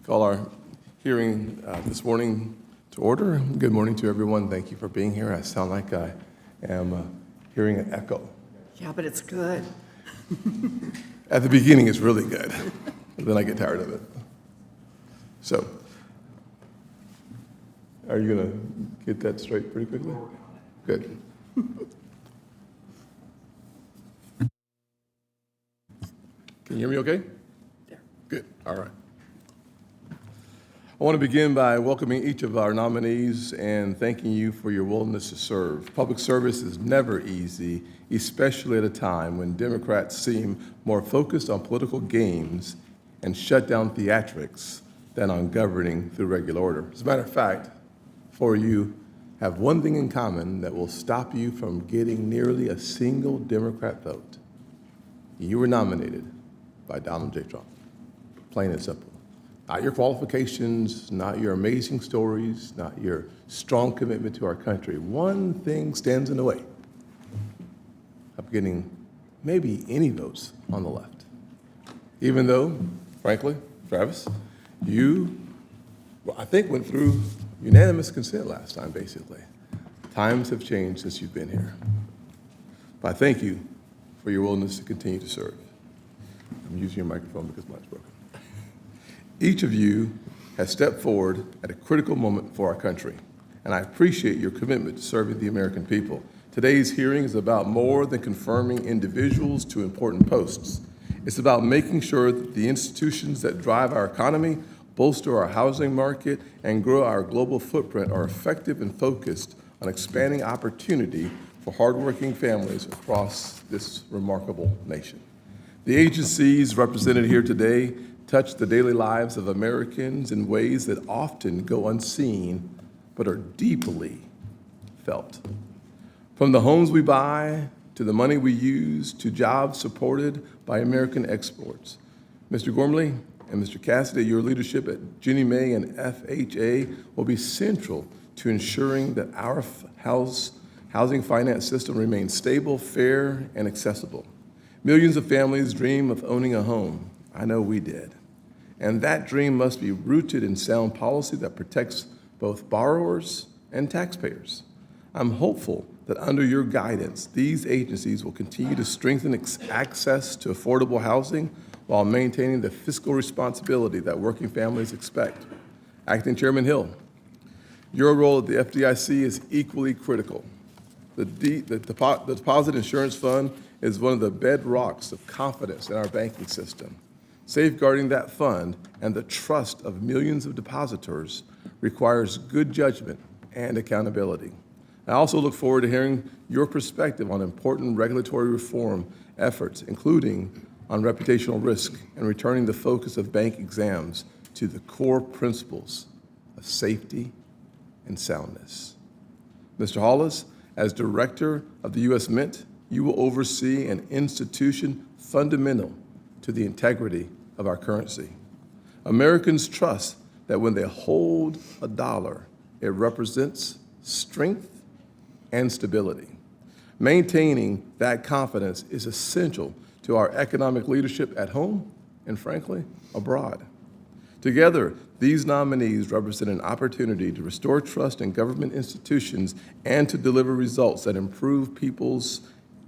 Call our hearing this morning to order. Good morning to everyone. Thank you for being here. I sound like I am hearing an echo. Yeah, but it's good. At the beginning, it's really good. Then I get tired of it. So, are you going to get that straight pretty quickly? Good. Can you hear me okay? Yeah. Good. All right. I want to begin by welcoming each of our nominees and thanking you for your willingness to serve. Public service is never easy, especially at a time when Democrats seem more focused on political games and shut down theatrics than on governing through regular order. As a matter of fact, four of you have one thing in common that will stop you from getting nearly a single Democrat vote. You were nominated by Donald J. Trump, plain and simple. Not your qualifications, not your amazing stories, not your strong commitment to our country. One thing stands in the way of getting maybe any votes on the left. Even though, frankly, Travis, you, I think, went through unanimous consent last time, basically. Times have changed since you've been here. But I thank you for your willingness to continue to serve. I'm using your microphone because mine's broken. Each of you has stepped forward at a critical moment for our country, and I appreciate your commitment to serving the American people. Today's hearing is about more than confirming individuals to important posts. It's about making sure that the institutions that drive our economy, bolster our housing market, and grow our global footprint are effective and focused on expanding opportunity for hardworking families across this remarkable nation. The agencies represented here today touch the daily lives of Americans in ways that often go unseen but are deeply felt. From the homes we buy, to the money we use, to jobs supported by American exports. Mr. Gormley and Mr. Cassidy, your leadership at Ginnie Mae and FHA will be central to ensuring that our housing finance system remains stable, fair, and accessible. Millions of families dream of owning a home. I know we did. And that dream must be rooted in sound policy that protects both borrowers and taxpayers. I'm hopeful that under your guidance, these agencies will continue to strengthen access to affordable housing while maintaining the fiscal responsibility that working families expect. Acting Chairman Hill, your role at the FDIC is equally critical. The Deposit Insurance Fund is one of the bedrocks of confidence in our banking system. Safeguarding that fund and the trust of millions of depositors requires good judgment and accountability. I also look forward to hearing your perspective on important regulatory reform efforts, including on reputational risk and returning the focus of bank exams to the core principles of safety and soundness. Mr. Hollis, as Director of the U.S. Mint, you will oversee an institution fundamental to the integrity of our currency. Americans trust that when they hold a dollar, it represents strength and stability. Maintaining that confidence is essential to our economic leadership at home and, frankly, abroad. Together, these nominees represent an opportunity to restore trust in government institutions and to deliver results that improve people's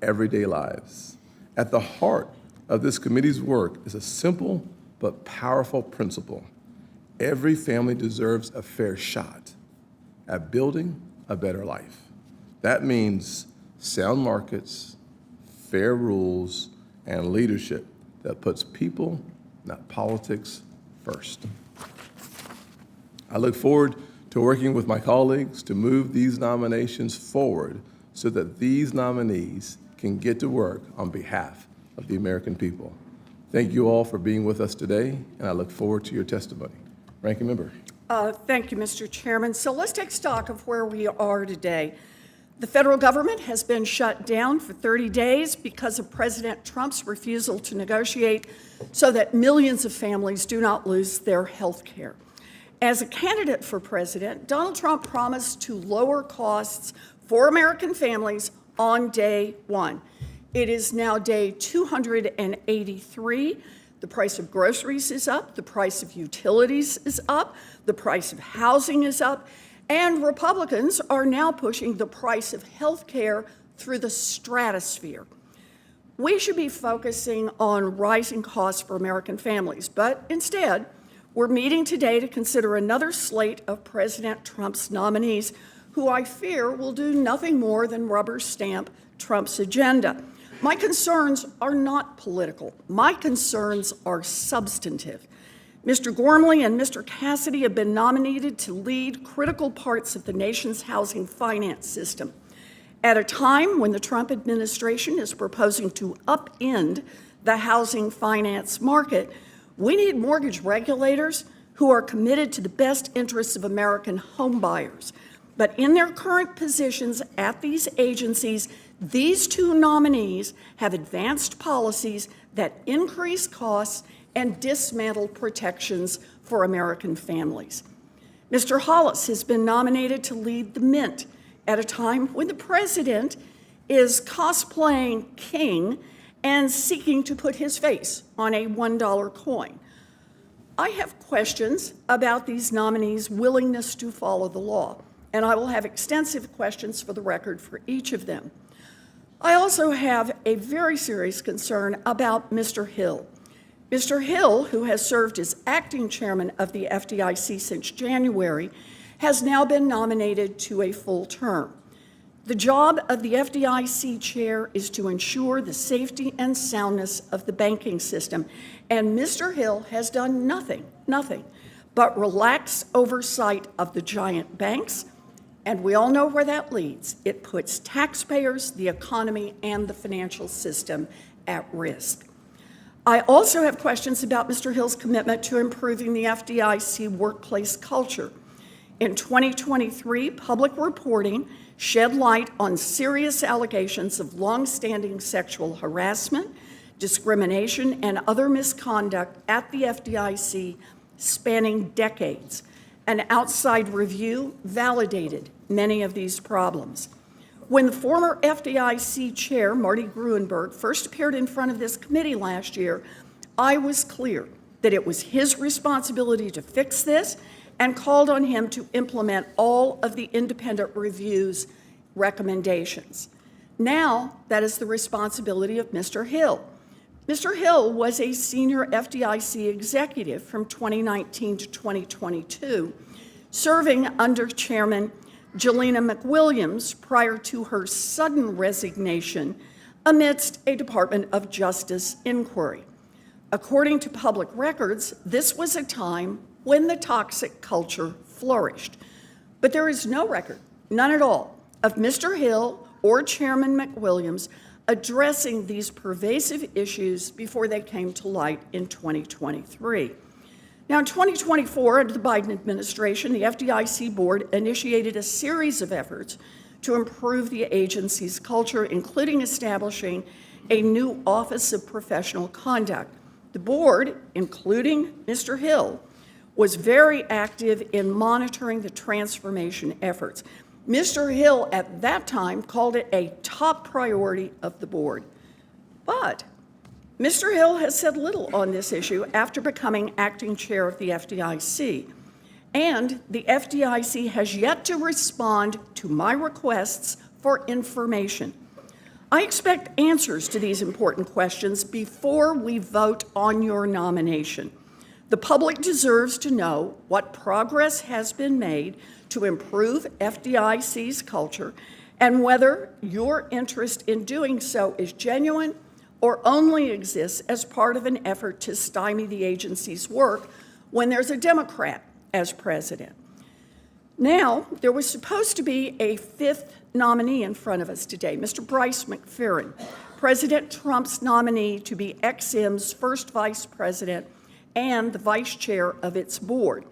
everyday lives. At the heart of this committee's work is a simple but powerful principle. Every family deserves a fair shot at building a better life. That means sound markets, fair rules, and leadership that puts people, not politics, first. I look forward to working with my colleagues to move these nominations forward so that these nominees can get to work on behalf of the American people. Thank you all for being with us today, and I look forward to your testimony. Ranking Member. Thank you, Mr. Chairman. So let's take stock of where we are today. The federal government has been shut down for 30 days because of President Trump's refusal to negotiate so that millions of families do not lose their health care. As a candidate for president, Donald Trump promised to lower costs for American families on day one. It is now day 283. The price of groceries is up, the price of utilities is up, the price of housing is up, and Republicans are now pushing the price of health care through the stratosphere. We should be focusing on rising costs for American families, but instead, we're meeting today to consider another slate of President Trump's nominees who I fear will do nothing more than rubber stamp Trump's agenda. My concerns are not political. My concerns are substantive. Mr. Gormley and Mr. Cassidy have been nominated to lead critical parts of the nation's housing finance system. At a time when the Trump administration is proposing to upend the housing finance market, we need mortgage regulators who are committed to the best interests of American homebuyers. But in their current positions at these agencies, these two nominees have advanced policies that increase costs and dismantle protections for American families. Mr. Hollis has been nominated to lead the Mint at a time when the president is cosplaying king and seeking to put his face on a $1 coin. I have questions about these nominees' willingness to follow the law, and I will have extensive questions for the record for each of them. I also have a very serious concern about Mr. Hill. Mr. Hill, who has served as acting chairman of the FDIC since January, has now been nominated to a full term. The job of the FDIC chair is to ensure the safety and soundness of the banking system, and Mr. Hill has done nothing but relax oversight of the giant banks, and we all know where that leads. It puts taxpayers, the economy, and the financial system at risk. I also have questions about Mr. Hill's commitment to improving the FDIC workplace culture. In 2023, public reporting shed light on serious allegations of longstanding sexual harassment, discrimination, and other misconduct at the FDIC spanning decades. An outside review validated many of these problems. When the former FDIC chair, Marty Gruenberg, first appeared in front of this committee last year, I was clear that it was his responsibility to fix this and called on him to implement all of the independent review's recommendations. Now, that is the responsibility of Mr. Hill. Mr. Hill was a senior FDIC executive from 2019 to 2022, serving under Chairman Jelena McWilliams prior to her sudden resignation amidst a Department of Justice inquiry. According to public records, this was a time when the toxic culture flourished. But there is no record, none at all, of Mr. Hill or Chairman McWilliams addressing these pervasive issues before they came to light in 2023. Now, in 2024, under the Biden administration, the FDIC board initiated a series of efforts to improve the agency's culture, including establishing a new Office of Professional Conduct. The board, including Mr. Hill, was very active in monitoring the transformation efforts. Mr. Hill, at that time, called it a top priority of the board. But Mr. Hill has said little on this issue after becoming acting chair of the FDIC. And the FDIC has yet to respond to my requests for information. I expect answers to these important questions before we vote on your nomination. The public deserves to know what progress has been made to improve FDIC's culture and whether your interest in doing so is genuine or only exists as part of an effort to stymie the agency's work when there's a Democrat as president. Now, there was supposed to be a fifth nominee in front of us today, Mr. Bryce McFerrin, President Trump's nominee to be Ex-Im's first vice president and the vice chair of its board.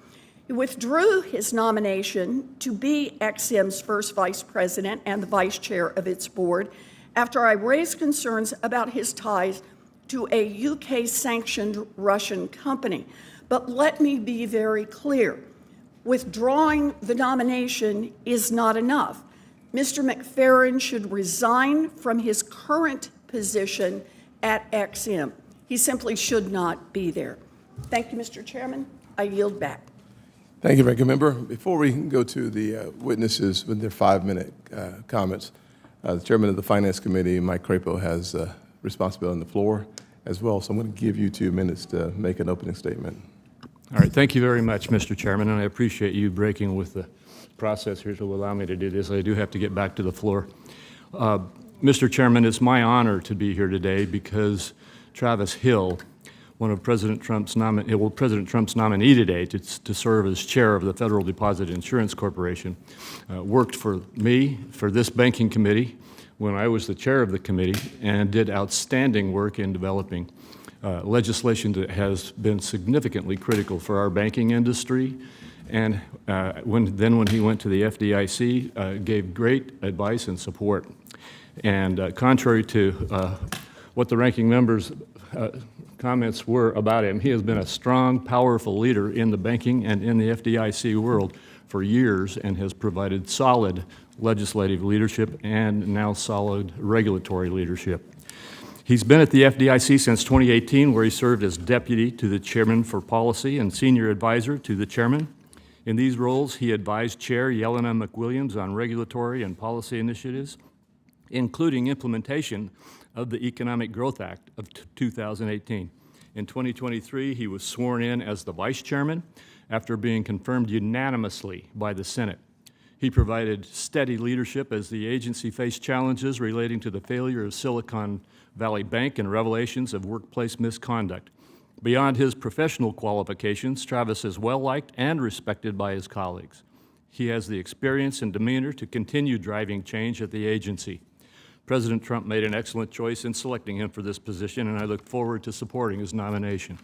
He withdrew his nomination to be Ex-Im's first vice president and the vice chair of its board after I raised concerns about his ties to a UK-sanctioned Russian company. But let me be very clear. Withdrawing the nomination is not enough. Mr. McFerrin should resign from his current position at Ex-Im. He simply should not be there. Thank you, Mr. Chairman. I yield back. Thank you, Ranking Member. Before we go to the witnesses with their 5-minute comments, the Chairman of the Finance Committee, Mike Crapo, has responsibility on the floor as well. So I'm going to give you 2 minutes to make an opening statement. All right, thank you very much, Mr. Chairman, and I appreciate you breaking with the process here to allow me to do this. I do have to get back to the floor. Mr. Chairman, it's my honor to be here today because Travis Hill, one of President Trump's nominee today to serve as chair of the Federal Deposit Insurance Corporation, worked for me, for this banking committee, when I was the chair of the committee, and did outstanding work in developing legislation that has been significantly critical for our banking industry. And when he went to the FDIC, gave great advice and support. And contrary to what the ranking member's comments were about him, he has been a strong, powerful leader in the banking and in the FDIC world for years and has provided solid legislative leadership and now solid regulatory leadership. He's been at the FDIC since 2018, where he served as deputy to the chairman for policy and senior advisor to the chairman. In these roles, he advised Chair Yelena McWilliams on regulatory and policy initiatives, including implementation of the Economic Growth Act of 2018. In 2023, he was sworn in as the vice chairman after being confirmed unanimously by the Senate. He provided steady leadership as the agency faced challenges relating to the failure of Silicon Valley Bank and revelations of workplace misconduct. Beyond his professional qualifications, Travis is well-liked and respected by his colleagues. He has the experience and demeanor to continue driving change at the agency. President Trump made an excellent choice in selecting him for this position, and I look forward to supporting his nomination.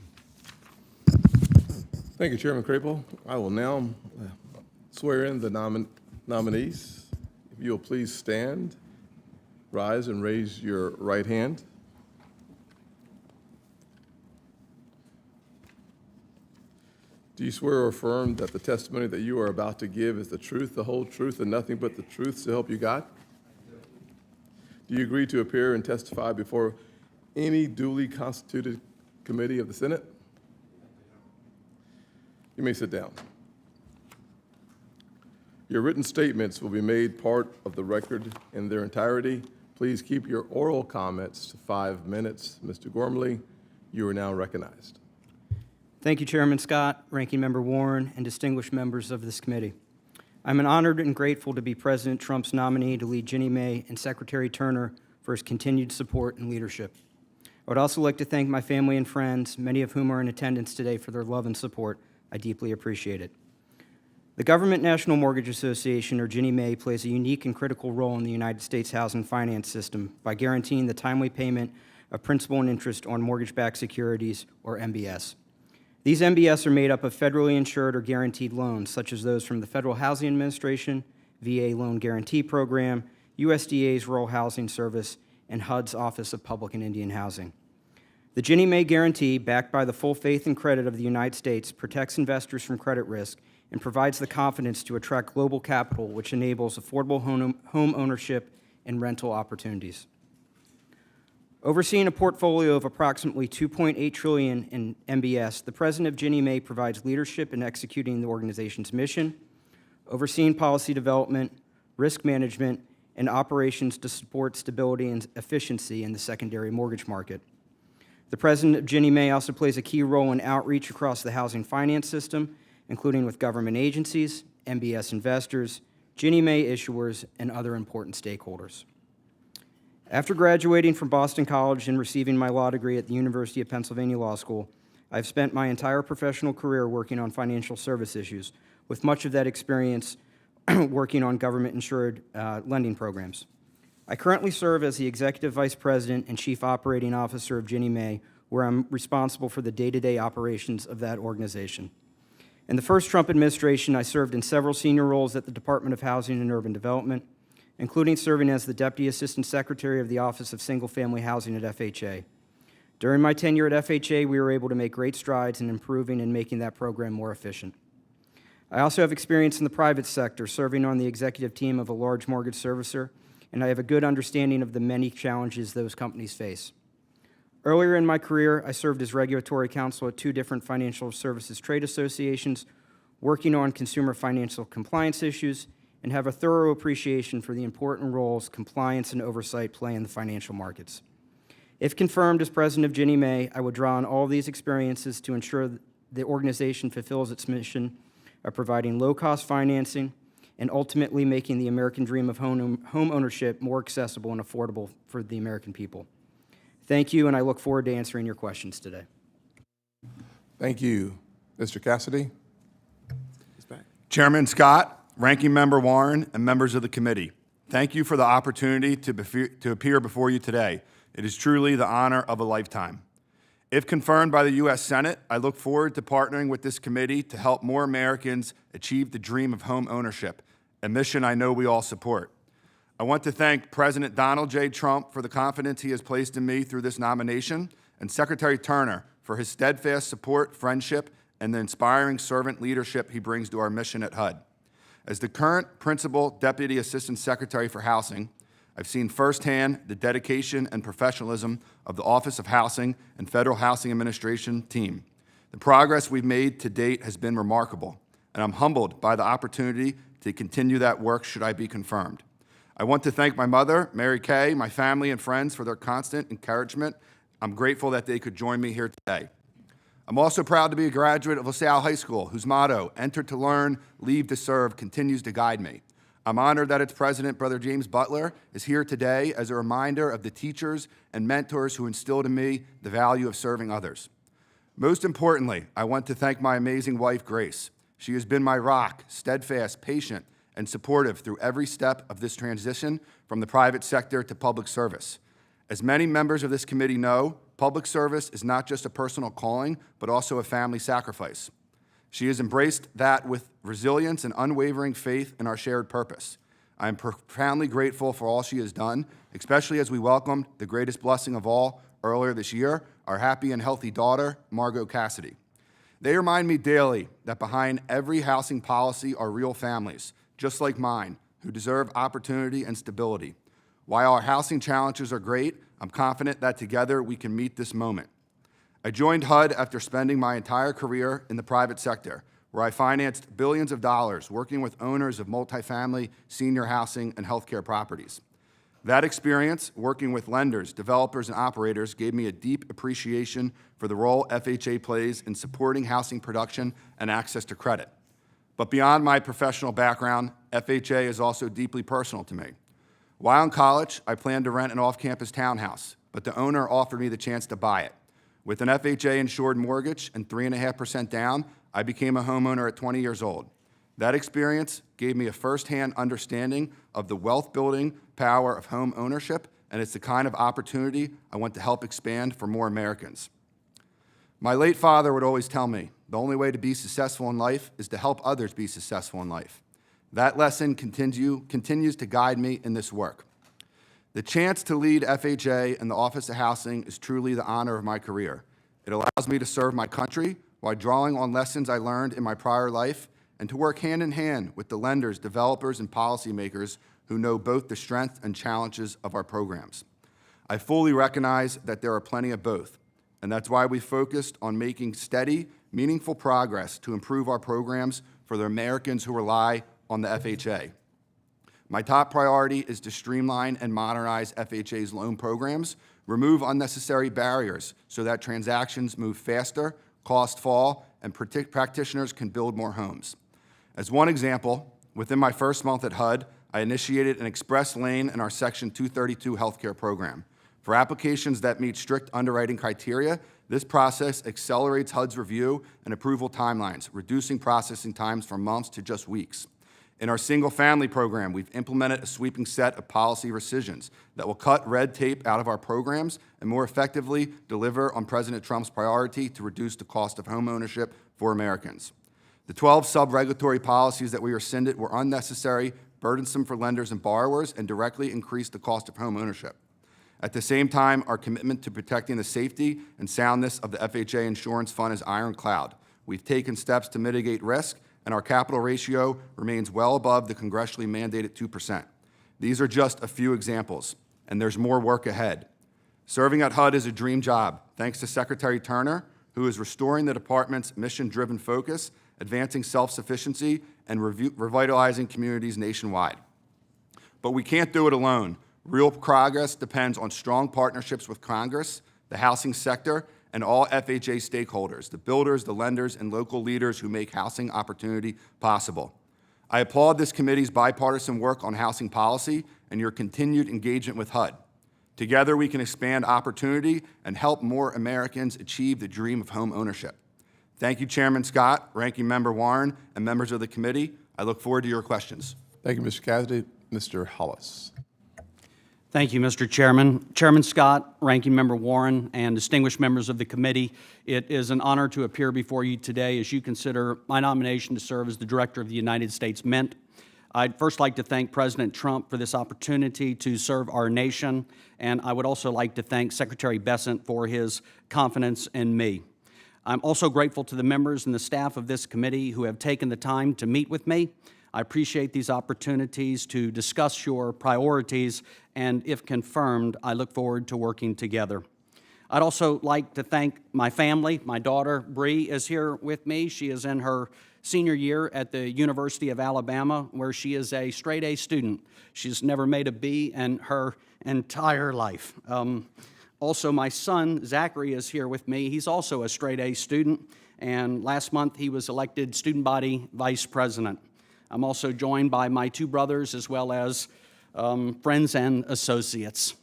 Thank you, Chairman Crapo. I will now swear in the nominees. If you'll please stand, rise, and raise your right hand. Do you swear or affirm that the testimony that you are about to give is the truth, the whole truth, and nothing but the truth, so help you God? Do you agree to appear and testify before any duly constituted committee of the Senate? You may sit down. Your written statements will be made part of the record in their entirety. Please keep your oral comments to 5 minutes. Mr. Gormley, you are now recognized. Thank you, Chairman Scott, Ranking Member Warren, and distinguished members of this committee. I'm honored and grateful to be President Trump's nominee to lead Ginnie Mae and Secretary Turner for his continued support and leadership. I would also like to thank my family and friends, many of whom are in attendance today, for their love and support. I deeply appreciate it. The Government National Mortgage Association, or Ginnie Mae, plays a unique and critical role in the United States housing finance system by guaranteeing the timely payment of principal and interest on mortgage-backed securities, or MBS. These MBS are made up of federally insured or guaranteed loans, such as those from the Federal Housing Administration, VA Loan Guarantee Program, USDA's Rural Housing Service, and HUD's Office of Public and Indian Housing. The Ginnie Mae guarantee, backed by the full faith and credit of the United States, protects investors from credit risk and provides the confidence to attract global capital, which enables affordable home ownership and rental opportunities. Overseeing a portfolio of approximately $2.8 trillion in MBS, the President of Ginnie Mae provides leadership in executing the organization's mission, overseeing policy development, risk management, and operations to support stability and efficiency in the secondary mortgage market. The President of Ginnie Mae also plays a key role in outreach across the housing finance system, including with government agencies, MBS investors, Ginnie Mae issuers, and other important stakeholders. After graduating from Boston College and receiving my law degree at the University of Pennsylvania Law School, I've spent my entire professional career working on financial service issues, with much of that experience working on government-insured lending programs. I currently serve as the Executive Vice President and Chief Operating Officer of Ginnie Mae, where I'm responsible for the day-to-day operations of that organization. In the first Trump administration, I served in several senior roles at the Department of Housing and Urban Development, including serving as the Deputy Assistant Secretary of the Office of Single-Family Housing at FHA. During my tenure at FHA, we were able to make great strides in improving and making that program more efficient. I also have experience in the private sector, serving on the executive team of a large mortgage servicer, and I have a good understanding of the many challenges those companies face. Earlier in my career, I served as regulatory counsel at 2 different financial services trade associations, working on consumer financial compliance issues, and have a thorough appreciation for the important roles compliance and oversight play in the financial markets. If confirmed as president of Ginnie Mae, I would draw on all these experiences to ensure the organization fulfills its mission of providing low-cost financing and ultimately making the American dream of home ownership more accessible and affordable for the American people. Thank you, and I look forward to answering your questions today. Thank you. Mr. Cassidy? Chairman Scott, Ranking Member Warren, and members of the committee, thank you for the opportunity to appear before you today. It is truly the honor of a lifetime. If confirmed by the U.S. Senate, I look forward to partnering with this committee to help more Americans achieve the dream of home ownership, a mission I know we all support. I want to thank President Donald J. Trump for the confidence he has placed in me through this nomination, and Secretary Turner for his steadfast support, friendship, and the inspiring servant leadership he brings to our mission at HUD. As the current Principal Deputy Assistant Secretary for Housing, I've seen firsthand the dedication and professionalism of the Office of Housing and Federal Housing Administration team. The progress we've made to date has been remarkable, and I'm humbled by the opportunity to continue that work should I be confirmed. I want to thank my mother, Mary Kay, my family and friends for their constant encouragement. I'm grateful that they could join me here today. I'm also proud to be a graduate of LaSalle High School, whose motto, "Enter to learn, leave to serve," continues to guide me. I'm honored that its president, Brother James Butler, is here today as a reminder of the teachers and mentors who instilled in me the value of serving others. Most importantly, I want to thank my amazing wife, Grace. She has been my rock, steadfast, patient, and supportive through every step of this transition from the private sector to public service. As many members of this committee know, public service is not just a personal calling, but also a family sacrifice. She has embraced that with resilience and unwavering faith in our shared purpose. I am profoundly grateful for all she has done, especially as we welcomed the greatest blessing of all earlier this year, our happy and healthy daughter, Margot Cassidy. They remind me daily that behind every housing policy are real families, just like mine, who deserve opportunity and stability. While our housing challenges are great, I'm confident that together we can meet this moment. I joined HUD after spending my entire career in the private sector, where I financed billions of dollars working with owners of multifamily, senior housing, and healthcare properties. That experience, working with lenders, developers, and operators, gave me a deep appreciation for the role FHA plays in supporting housing production and access to credit. But beyond my professional background, FHA is also deeply personal to me. While in college, I planned to rent an off-campus townhouse, but the owner offered me the chance to buy it. With an FHA-insured mortgage and 3.5% down, I became a homeowner at 20 years old. That experience gave me a firsthand understanding of the wealth-building power of home ownership, and it's the kind of opportunity I want to help expand for more Americans. My late father would always tell me, the only way to be successful in life is to help others be successful in life. That lesson continues to guide me in this work. The chance to lead FHA and the Office of Housing is truly the honor of my career. It allows me to serve my country while drawing on lessons I learned in my prior life and to work hand in hand with the lenders, developers, and policymakers who know both the strengths and challenges of our programs. I fully recognize that there are plenty of both, and that's why we focused on making steady, meaningful progress to improve our programs for the Americans who rely on the FHA. My top priority is to streamline and modernize FHA's loan programs, remove unnecessary barriers so that transactions move faster, costs fall, and practitioners can build more homes. As one example, within my first month at HUD, I initiated an express lane in our Section 232 healthcare program. For applications that meet strict underwriting criteria, this process accelerates HUD's review and approval timelines, reducing processing times from months to just weeks. In our single-family program, we've implemented a sweeping set of policy rescissions that will cut red tape out of our programs and more effectively deliver on President Trump's priority to reduce the cost of home ownership for Americans. The 12 sub-regulatory policies that we rescinded were unnecessary, burdensome for lenders and borrowers, and directly increased the cost of home ownership. At the same time, our commitment to protecting the safety and soundness of the FHA insurance fund is ironclad. We've taken steps to mitigate risk, and our capital ratio remains well above the congressionally mandated 2%. These are just a few examples, and there's more work ahead. Serving at HUD is a dream job, thanks to Secretary Turner, who is restoring the department's mission-driven focus, advancing self-sufficiency, and revitalizing communities nationwide. But we can't do it alone. Real progress depends on strong partnerships with Congress, the housing sector, and all FHA stakeholders, the builders, the lenders, and local leaders who make housing opportunity possible. I applaud this committee's bipartisan work on housing policy and your continued engagement with HUD. Together, we can expand opportunity and help more Americans achieve the dream of home ownership. Thank you, Chairman Scott, Ranking Member Warren, and members of the committee. I look forward to your questions. Thank you, Mr. Cassidy. Mr. Hollis. Thank you, Mr. Chairman. Chairman Scott, Ranking Member Warren, and distinguished members of the committee, it is an honor to appear before you today as you consider my nomination to serve as the Director of the United States Mint. I'd first like to thank President Trump for this opportunity to serve our nation, and I would also like to thank Secretary Bessent for his confidence in me. I'm also grateful to the members and the staff of this committee who have taken the time to meet with me. I appreciate these opportunities to discuss your priorities, and if confirmed, I look forward to working together. I'd also like to thank my family. My daughter, Bree, is here with me. She is in her senior year at the University of Alabama, where she is a straight A student. She's never made a B in her entire life. Also, my son, Zachary, is here with me. He's also a straight A student, and last month he was elected student body vice president. I'm also joined by my two brothers as well as friends and associates.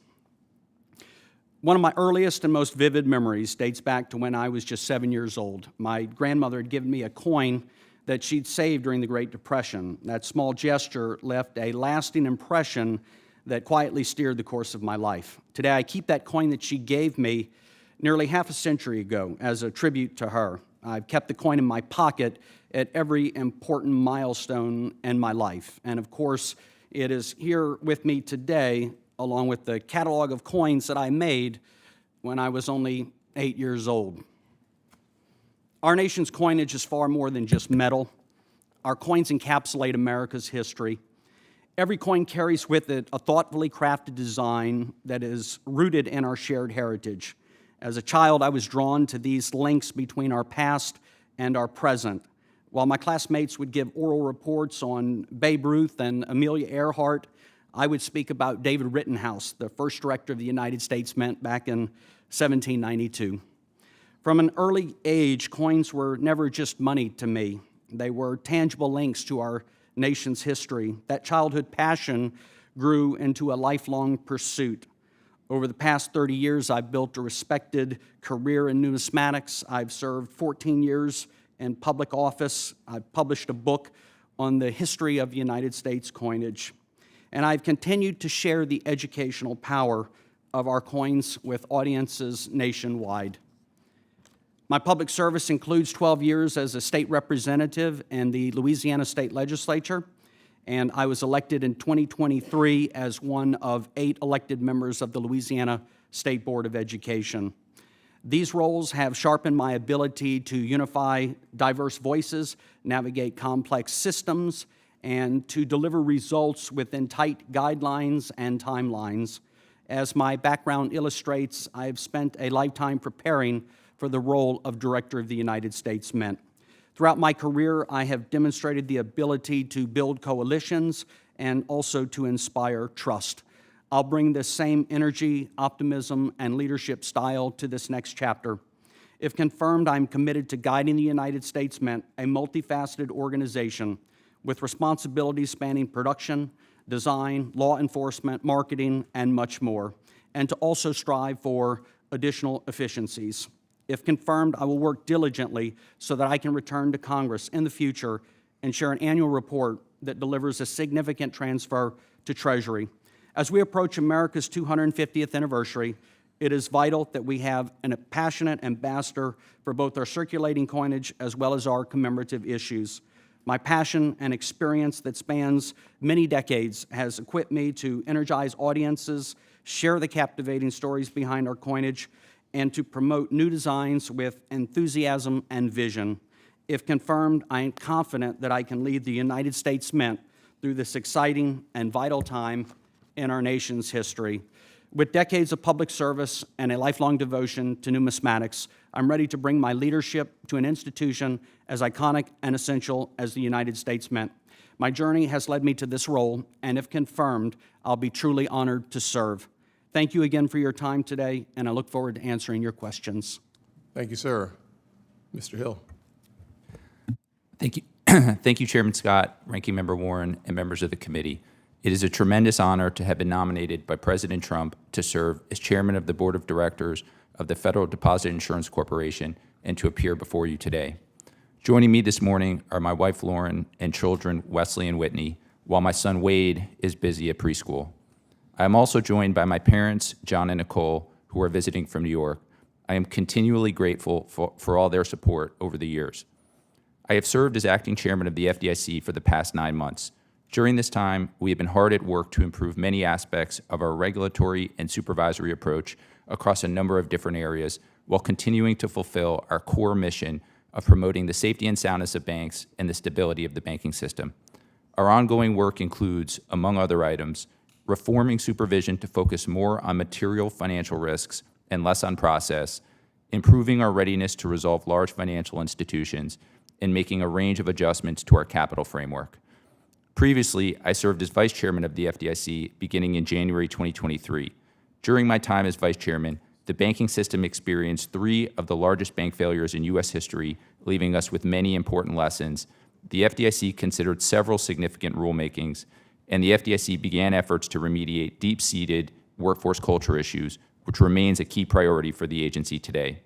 One of my earliest and most vivid memories dates back to when I was just 7 years old. My grandmother had given me a coin that she'd saved during the Great Depression. That small gesture left a lasting impression that quietly steered the course of my life. Today, I keep that coin that she gave me nearly half a century ago as a tribute to her. I've kept the coin in my pocket at every important milestone in my life. And of course, it is here with me today, along with the catalog of coins that I made when I was only 8 years old. Our nation's coinage is far more than just metal. Our coins encapsulate America's history. Every coin carries with it a thoughtfully crafted design that is rooted in our shared heritage. As a child, I was drawn to these links between our past and our present. While my classmates would give oral reports on Babe Ruth and Amelia Earhart, I would speak about David Rittenhouse, the first director of the United States Mint back in 1792. From an early age, coins were never just money to me. They were tangible links to our nation's history. That childhood passion grew into a lifelong pursuit. Over the past 30 years, I've built a respected career in numismatics. I've served 14 years in public office. I've published a book on the history of United States coinage. And I've continued to share the educational power of our coins with audiences nationwide. My public service includes 12 years as a state representative in the Louisiana State Legislature, and I was elected in 2023 as one of 8 elected members of the Louisiana State Board of Education. These roles have sharpened my ability to unify diverse voices, navigate complex systems, and to deliver results within tight guidelines and timelines. As my background illustrates, I have spent a lifetime preparing for the role of Director of the United States Mint. Throughout my career, I have demonstrated the ability to build coalitions and also to inspire trust. I'll bring this same energy, optimism, and leadership style to this next chapter. If confirmed, I'm committed to guiding the United States Mint, a multifaceted organization with responsibilities spanning production, design, law enforcement, marketing, and much more, and to also strive for additional efficiencies. If confirmed, I will work diligently so that I can return to Congress in the future and share an annual report that delivers a significant transfer to Treasury. As we approach America's 250th anniversary, it is vital that we have a passionate ambassador for both our circulating coinage as well as our commemorative issues. My passion and experience that spans many decades has equipped me to energize audiences, share the captivating stories behind our coinage, and to promote new designs with enthusiasm and vision. If confirmed, I am confident that I can lead the United States Mint through this exciting and vital time in our nation's history. With decades of public service and a lifelong devotion to numismatics, I'm ready to bring my leadership to an institution as iconic and essential as the United States Mint. My journey has led me to this role, and if confirmed, I'll be truly honored to serve. Thank you again for your time today, and I look forward to answering your questions. Thank you, sir. Mr. Hill. Thank you. Thank you, Chairman Scott, Ranking Member Warren, and members of the committee. It is a tremendous honor to have been nominated by President Trump to serve as Chairman of the Board of Directors of the Federal Deposit Insurance Corporation and to appear before you today. Joining me this morning are my wife, Lauren, and children, Wesley and Whitney, while my son, Wade, is busy at preschool. I am also joined by my parents, John and Nicole, who are visiting from New York. I am continually grateful for all their support over the years. I have served as acting chairman of the FDIC for the past 9 months. During this time, we have been hard at work to improve many aspects of our regulatory and supervisory approach across a number of different areas, while continuing to fulfill our core mission of promoting the safety and soundness of banks and the stability of the banking system. Our ongoing work includes, among other items, reforming supervision to focus more on material financial risks and less on process, improving our readiness to resolve large financial institutions, and making a range of adjustments to our capital framework. Previously, I served as vice chairman of the FDIC beginning in January 2023. During my time as vice chairman, the banking system experienced 3 of the largest bank failures in U.S. history, leaving us with many important lessons. The FDIC considered several significant rulemakings, and the FDIC began efforts to remediate deep-seated workforce culture issues, which remains a key priority for the agency today.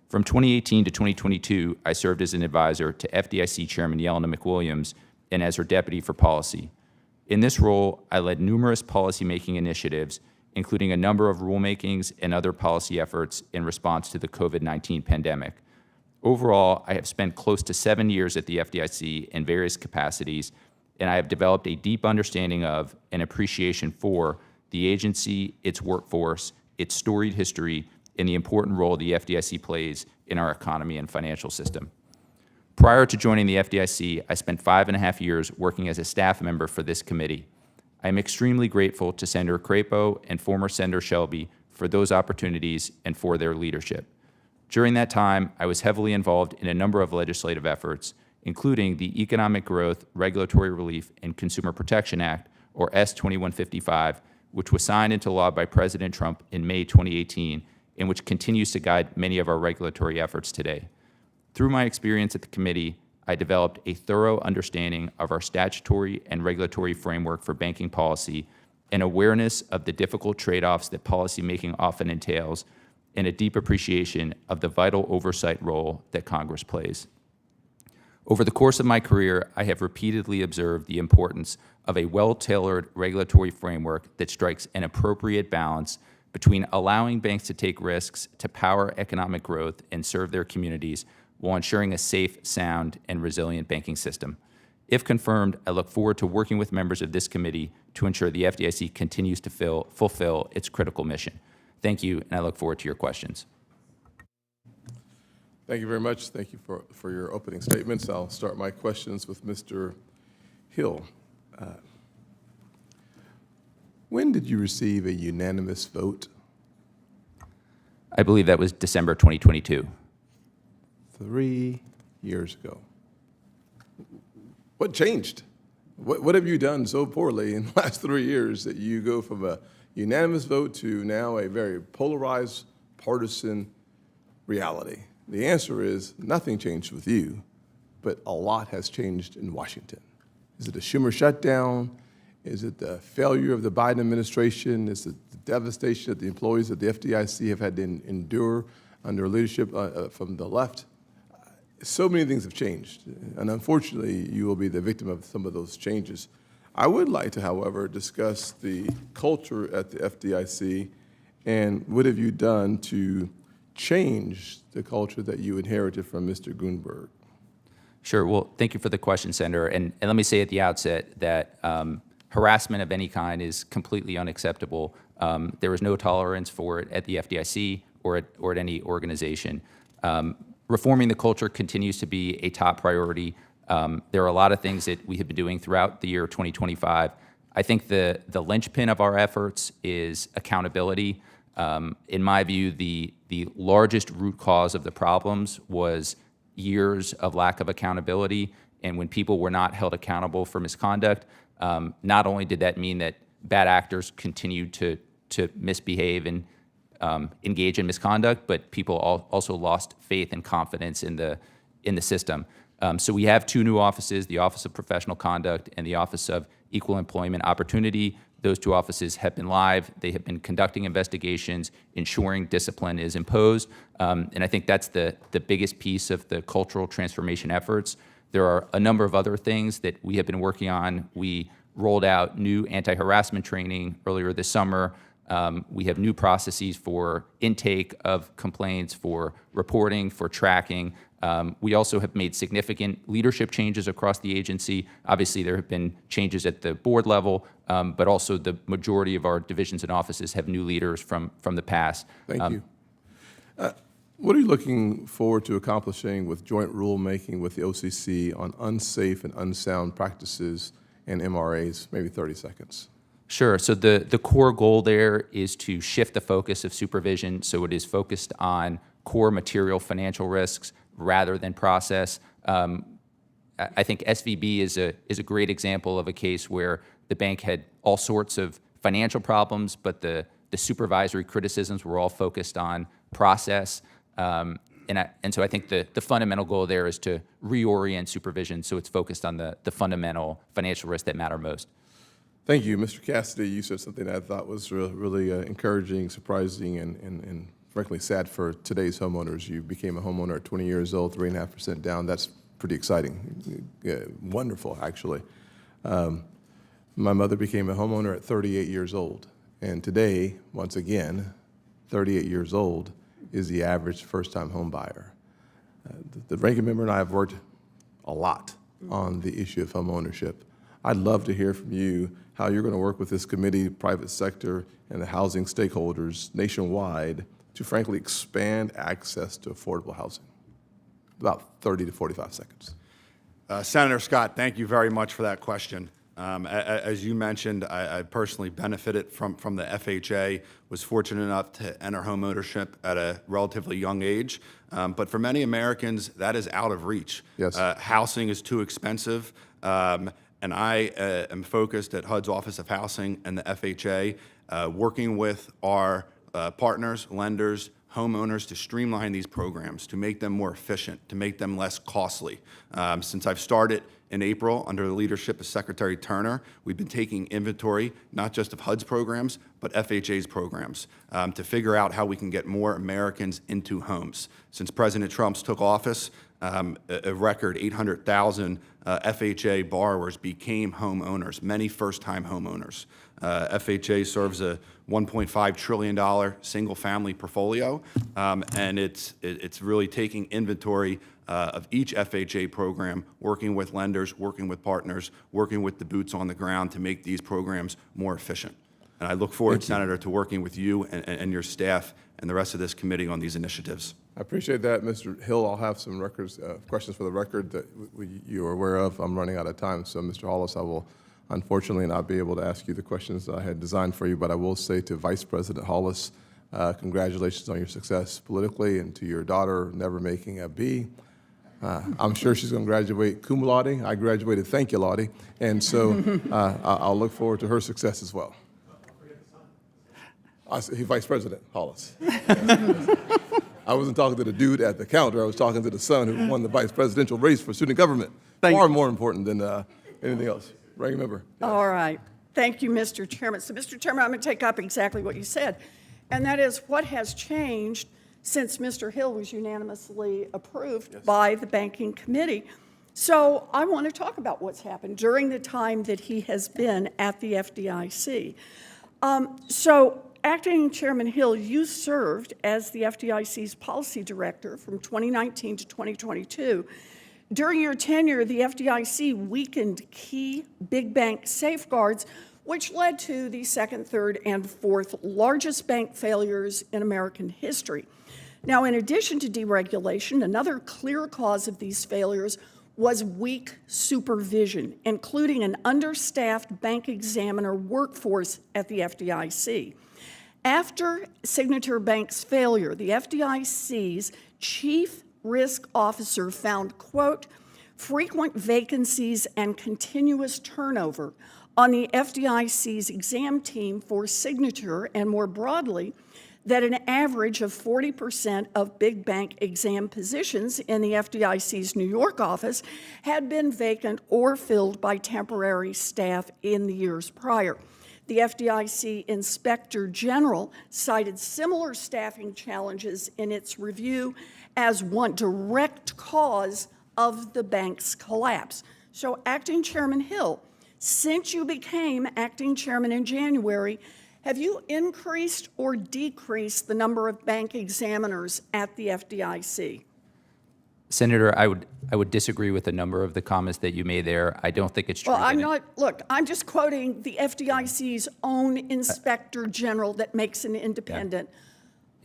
From 2018 to 2022, I served as an advisor to FDIC Chairman Yelena McWilliams and as her deputy for policy. In this role, I led numerous policymaking initiatives, including a number of rulemakings and other policy efforts in response to the COVID-19 pandemic. Overall, I have spent close to 7 years at the FDIC in various capacities, and I have developed a deep understanding of and appreciation for the agency, its workforce, its storied history, and the important role the FDIC plays in our economy and financial system. Prior to joining the FDIC, I spent 5.5 years working as a staff member for this committee. I am extremely grateful to Senator Crapo and former Senator Shelby for those opportunities and for their leadership. During that time, I was heavily involved in a number of legislative efforts, including the Economic Growth, Regulatory Relief, and Consumer Protection Act, or S-2155, which was signed into law by President Trump in May 2018, and which continues to guide many of our regulatory efforts today. Through my experience at the committee, I developed a thorough understanding of our statutory and regulatory framework for banking policy, an awareness of the difficult trade-offs that policymaking often entails, and a deep appreciation of the vital oversight role that Congress plays. Over the course of my career, I have repeatedly observed the importance of a well-tailored regulatory framework that strikes an appropriate balance between allowing banks to take risks to power economic growth and serve their communities while ensuring a safe, sound, and resilient banking system. If confirmed, I look forward to working with members of this committee to ensure the FDIC continues to fulfill its critical mission. Thank you, and I look forward to your questions. Thank you very much. Thank you for your opening statements. I'll start my questions with Mr. Hill. When did you receive a unanimous vote? I believe that was December 2022. 3 years ago. What changed? What have you done so poorly in the last 3 years that you go from a unanimous vote to now a very polarized, partisan reality? The answer is nothing changed with you, but a lot has changed in Washington. Is it the Schumer shutdown? Is it the failure of the Biden administration? Is it the devastation that the employees of the FDIC have had to endure under leadership from the left? So many things have changed, and unfortunately, you will be the victim of some of those changes. I would like to, however, discuss the culture at the FDIC and what have you done to change the culture that you inherited from Mr. Goonberg? Sure. Well, thank you for the question, Senator. And let me say at the outset that harassment of any kind is completely unacceptable. There is no tolerance for it at the FDIC or at any organization. Reforming the culture continues to be a top priority. There are a lot of things that we have been doing throughout the year 2025 I think the linchpin of our efforts is accountability. In my view, the largest root cause of the problems was years of lack of accountability. And when people were not held accountable for misconduct, not only did that mean that bad actors continued to misbehave and engage in misconduct, but people also lost faith and confidence in the system. So we have two new offices, the Office of Professional Conduct and the Office of Equal Employment Opportunity. Those two offices have been live. They have been conducting investigations, ensuring discipline is imposed. And I think that's the biggest piece of the cultural transformation efforts. There are a number of other things that we have been working on. We rolled out new anti-harassment training earlier this summer. We have new processes for intake of complaints, for reporting, for tracking. We also have made significant leadership changes across the agency. Obviously, there have been changes at the board level, but also the majority of our divisions and offices have new leaders from the past. Thank you. What are you looking forward to accomplishing with joint rulemaking with the OCC on unsafe and unsound practices and MRAs? Maybe 30 seconds. Sure. So the core goal there is to shift the focus of supervision so it is focused on core material financial risks rather than process. I think SVB is a great example of a case where the bank had all sorts of financial problems, but the supervisory criticisms were all focused on process. And so I think the fundamental goal there is to reorient supervision so it's focused on the fundamental financial risks that matter most. Thank you. Mr. Cassidy, you said something that I thought was really encouraging, surprising, and frankly sad for today's homeowners. You became a homeowner at 20 years old, 3.5% down. That's pretty exciting. Wonderful, actually. My mother became a homeowner at 38 years old. And today, once again, 38 years old is the average first-time home buyer. The ranking member and I have worked a lot on the issue of home ownership. I'd love to hear from you how you're going to work with this committee, private sector, and the housing stakeholders nationwide to frankly expand access to affordable housing. About 30 to 45 seconds. Senator Scott, thank you very much for that question. As you mentioned, I personally benefited from the FHA, was fortunate enough to enter home ownership at a relatively young age. But for many Americans, that is out of reach. Yes. Housing is too expensive. And I am focused at HUD's Office of Housing and the FHA, working with our partners, lenders, homeowners to streamline these programs, to make them more efficient, to make them less costly. Since I've started in April under the leadership of Secretary Turner, we've been taking inventory, not just of HUD's programs, but FHA's programs, to figure out how we can get more Americans into homes. Since President Trump's took office, a record 800,000 FHA borrowers became homeowners, many first-time homeowners. FHA serves a $1.5 trillion single-family portfolio, and it's really taking inventory of each FHA program, working with lenders, working with partners, working with the boots on the ground to make these programs more efficient. And I look forward, Senator, to working with you and your staff and the rest of this committee on these initiatives. I appreciate that, Mr. Hill. I'll have some questions for the record that you are aware of. I'm running out of time, so Mr. Hollis, I will unfortunately not be able to ask you the questions I had designed for you, but I will say to Vice President Hollis, congratulations on your success politically, and to your daughter never making a B. I'm sure she's going to graduate cum laude. I graduated thank you laude, and so I'll look forward to her success as well. Vice President Hollis. I wasn't talking to the dude at the counter. I was talking to the son who won the vice presidential race for student government. Far more important than anything else. Ranking member. Yeah. All right. Thank you, Mr. Chairman. So, Mr. Chairman, I'm going to take up exactly what you said, and that is what has changed since Mr. Hill was unanimously approved by the Banking Committee. So I want to talk about what's happened during the time that he has been at the FDIC. Acting Chairman Hill, you served as the FDIC's policy director from 2019 to 2022. During your tenure, the FDIC weakened key big bank safeguards, which led to the second, third, and fourth largest bank failures in American history. Now, in addition to deregulation, another clear cause of these failures was weak supervision, including an understaffed bank examiner workforce at the FDIC. After Signature Bank's failure, the FDIC's chief risk officer found, quote, frequent vacancies and continuous turnover on the FDIC's exam team for Signature, and more broadly, that an average of 40% of big bank exam positions in the FDIC's New York office had been vacant or filled by temporary staff in the years prior. The FDIC Inspector General cited similar staffing challenges in its review as one direct cause of the bank's collapse. So, Acting Chairman Hill, since you became acting chairman in January, have you increased or decreased the number of bank examiners at the FDIC? Senator, I would disagree with a number of the comments that you made there. I don't think it's true. Well, I'm that it- not, look, I'm just quoting the FDIC's own Inspector General that makes an independent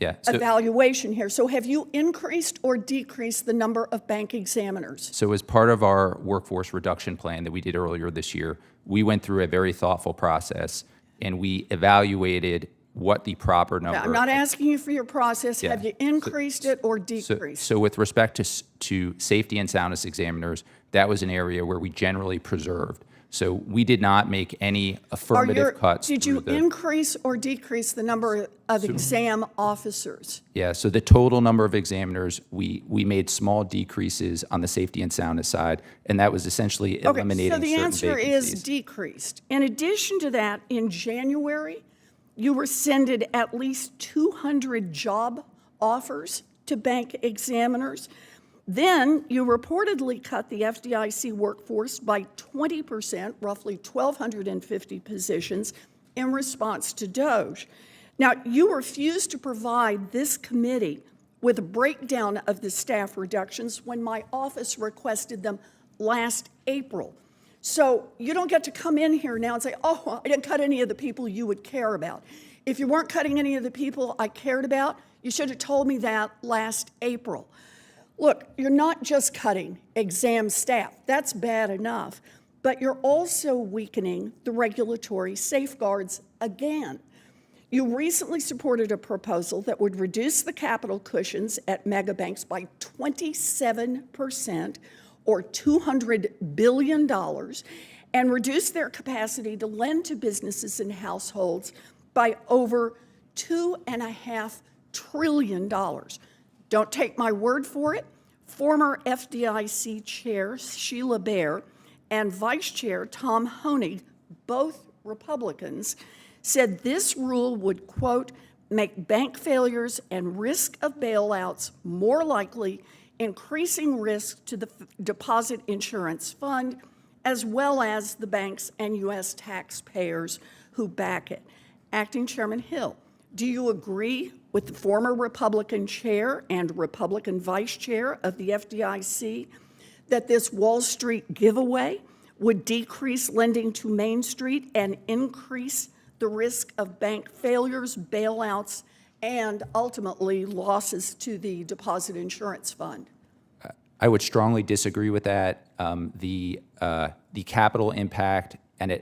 Yeah. So, evaluation here. So have you increased or decreased the number of bank examiners? so as part of our workforce reduction plan that we did earlier this year, we went through a very thoughtful process and we evaluated what the proper number. I'm not asking you for your process. Yeah. Have you increased it or So, decreased? so with respect to safety and soundness examiners, that was an area where we generally preserved. So we did not make any affirmative cuts. Did through you the- increase or decrease the number of exam officers? Yeah, so the total number of examiners, we made small decreases on the safety and soundness side, and that was essentially eliminating Okay, so the certain answer is vacancies. decreased. In addition to that, in January, you rescinded at least 200 job offers to bank examiners. Then you reportedly cut the FDIC workforce by 20%, roughly 1,250 positions, in response to DOGE. Now, you refused to provide this committee with a breakdown of the staff reductions when my office requested them last April. So you don't get to come in here now and say, oh, I didn't cut any of the people you would care about. If you weren't cutting any of the people I cared about, you should have told me that last April. Look, you're not just cutting exam staff. That's bad enough. But you're also weakening the regulatory safeguards again. You recently supported a proposal that would reduce the capital cushions at megabanks by 27%, or $200 billion, and reduce their capacity to lend to businesses and households by over $2.5 trillion. Don't take my word for it. Former FDIC Chair Sheila Bair and Vice Chair Tom Honig, both Republicans, said this rule would, quote, make bank failures and risk of bailouts more likely, increasing risk to the Deposit Insurance Fund, as well as the banks and U.S. taxpayers who back it. Acting Chairman Hill, do you agree with the former Republican chair and Republican vice chair of the FDIC that this Wall Street giveaway would decrease lending to Main Street and increase the risk of bank failures, bailouts, and ultimately losses to the Deposit Insurance Fund? I would strongly disagree with that. The capital impact and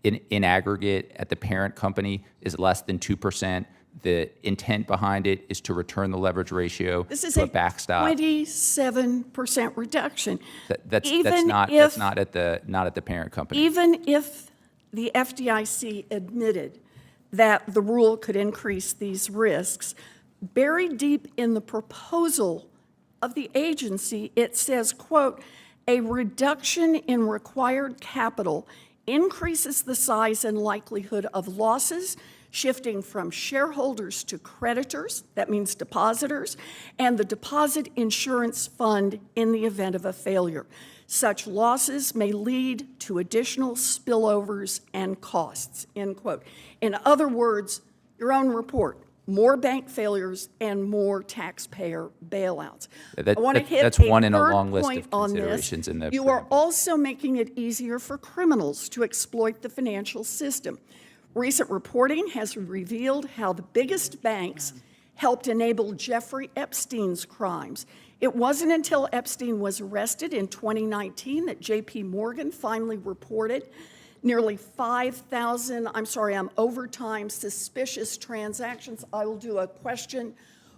in aggregate at the parent company is less than 2%. The intent behind it is to return the leverage ratio This is to a a backstop. 27% reduction. That's Even not if- at the parent company. Even if the FDIC admitted that the rule could increase these risks, buried deep in the proposal of the agency, it says, quote, a reduction in required capital increases the size and likelihood of losses, shifting from shareholders to creditors, that means depositors, and the Deposit Insurance Fund in the event of a failure. Such losses may lead to additional spillovers and costs, end quote. In other words, your own report, more bank failures and more taxpayer bailouts. That- I want to that- hit that's a one in a third long list of point on this. considerations in the You are preamble. also making it easier for criminals to exploit the financial system. Recent reporting has revealed how the biggest banks helped enable Jeffrey Epstein's crimes, It wasn't until Epstein was arrested in 2019 that J.P. Morgan finally reported nearly 5,000, overtime suspicious transactions. I will do a question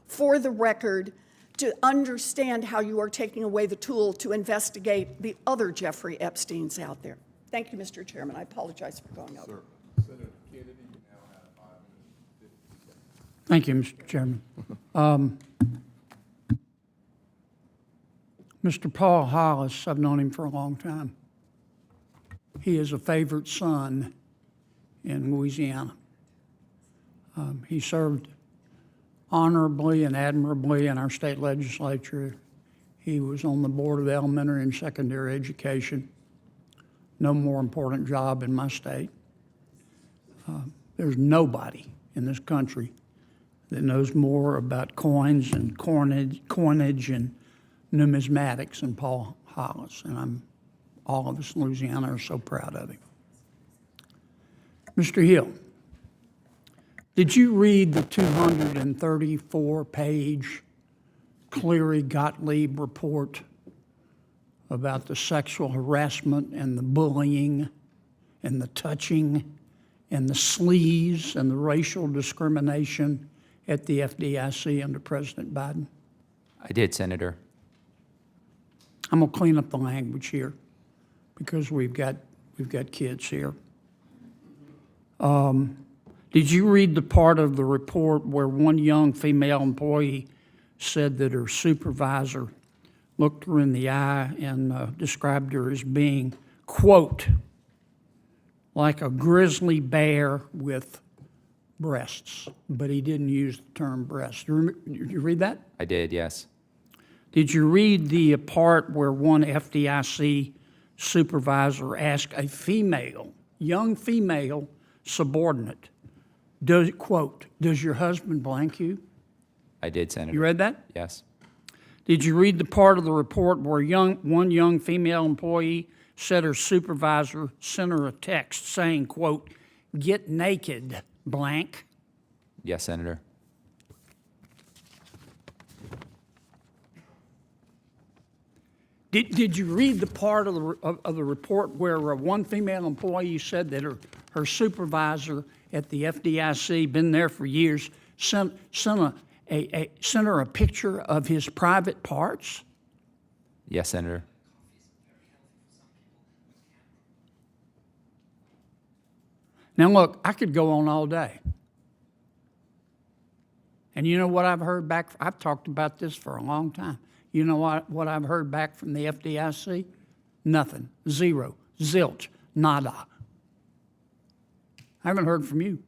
for the record to understand how you are taking away the tool to investigate the other Jeffrey Epsteins out there. Thank you, Mr. Chairman. I apologize for going over. Senator Kennedy, you now have 5 minutes. Thank you, Mr. Chairman. Mr. Paul Hollis, I've known him for a long time. He is a favorite son in Louisiana. He served honorably and admirably in our state legislature. He was on the Board of Elementary and Secondary Education. No more important job in my state. There's nobody in this country that knows more about coins and coinage and numismatics than Paul Hollis, and all of us in Louisiana are so proud of him. Mr. Hill, did you read the 234-page Cleary-Gottlieb report about the sexual harassment and the bullying and the touching and the sleaze and the racial discrimination at the FDIC under President Biden? I did, Senator. I'm going to clean up the language here because we've got kids here. Did you read the part of the report where one young female employee said that her supervisor looked her in the eye and described her as being, quote, like a grizzly bear with breasts, but he didn't use the term breast. Did you read that? I did, yes. Did you read the part where one FDIC supervisor asked a young female subordinate, quote, does your husband blank you? I did, Senator. You read that? Yes. Did you read the part of the report where one young female employee said her supervisor sent her a text saying, quote, get naked, blank? Yes, Senator. Did you read the part of the report where one female employee said that her supervisor at the FDIC, been there for years, sent her a picture of his private parts? Yes, Senator. Now look, I could go on all day. And you know what I've heard back? I've talked about this for a long time. You know what I've heard back from the FDIC? Nothing. Zero. Zilch. Nada. I haven't heard from you.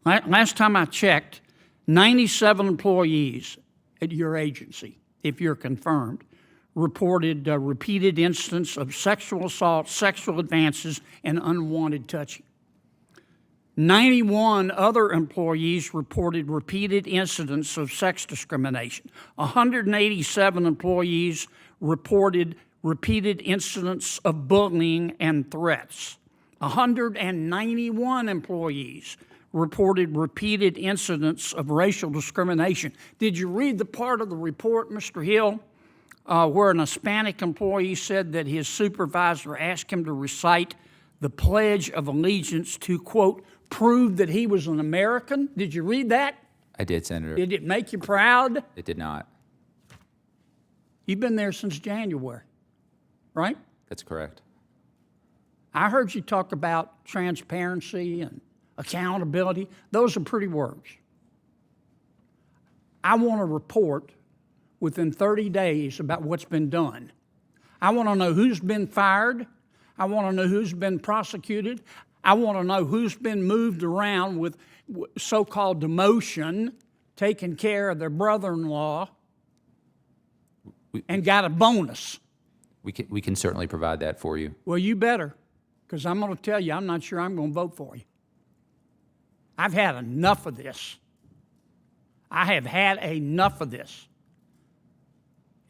Last time I checked, 97 employees at your agency, if you're confirmed, reported repeated instances of sexual assault, sexual advances, and unwanted touching. 91 other employees reported repeated incidents of sex discrimination. 187 employees reported repeated incidents of bullying and threats. 191 employees reported repeated incidents of racial discrimination. Did you read the part of the report, Mr. Hill, where an Hispanic employee said that his supervisor asked him to recite the Pledge of Allegiance to, quote, prove that he was an American? Did you read that? I did, Senator. Did it make you proud? It did not. You've been there since January, right? That's correct. I heard you talk about transparency and accountability. Those are pretty words. I want a report within 30 days about what's been done. I want to know who's been fired. I want to know who's been prosecuted. I want to know who's been moved around with so-called demotion, taking care of their brother-in-law, and got a bonus. We can certainly provide that for you. Well, you better, because I'm going to tell you, I'm not sure I'm going to vote for you. I've had enough of this. I have had enough of this.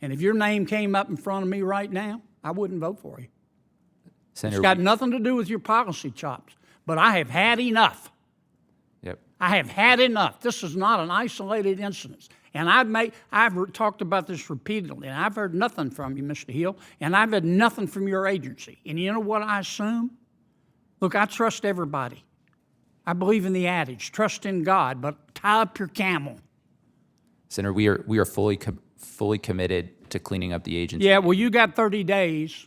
And if your name came up in front of me right now, I wouldn't vote for you. Senator, It's got nothing to do with your policy chops, but I have had enough. Yep. I have had enough. This is not an isolated incident. And I've talked about this repeatedly, and I've heard nothing from you, Mr. Hill, and I've had nothing from your agency. And you know what I assume? Look, I trust everybody. I believe in the adage, trust in God, but tie up your camel. Senator, we are fully committed to cleaning up the agency. Yeah, well, you got 30 days,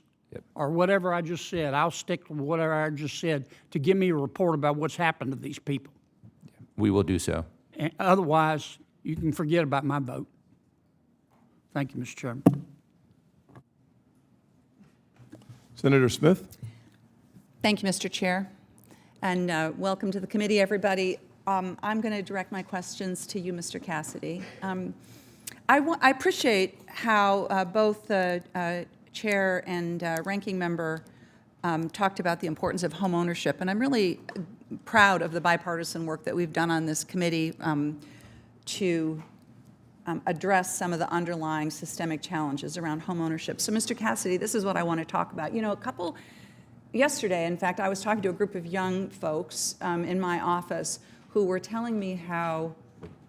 or whatever I just said. I'll stick to whatever I just said to give me a report about what's happened to these people. We will do so. And otherwise, you can forget about my vote. Thank you, Mr. Chairman. Senator Smith? Thank you, Mr. Chair, and welcome to the committee, everybody. I'm going to direct my questions to you, Mr. Cassidy. I appreciate how both the chair and ranking member talked about the importance of home ownership, and I'm really proud of the bipartisan work that we've done on this committee to address some of the underlying systemic challenges around home ownership. So, Mr. Cassidy, this is what I want to talk about. You know, yesterday, in fact, I was talking to a group of young folks in my office who were telling me how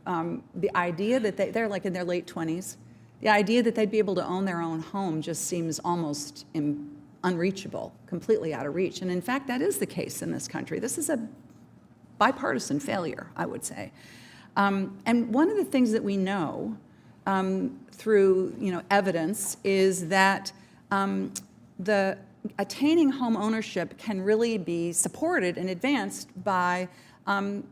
the idea that they're like in their late 20s, the idea that they'd be able to own their own home just seems almost unreachable, completely out of reach. And in fact, that is the case in this country. This is a bipartisan failure, I would say. And one of the things that we know through evidence is that the attaining home ownership can really be supported and advanced by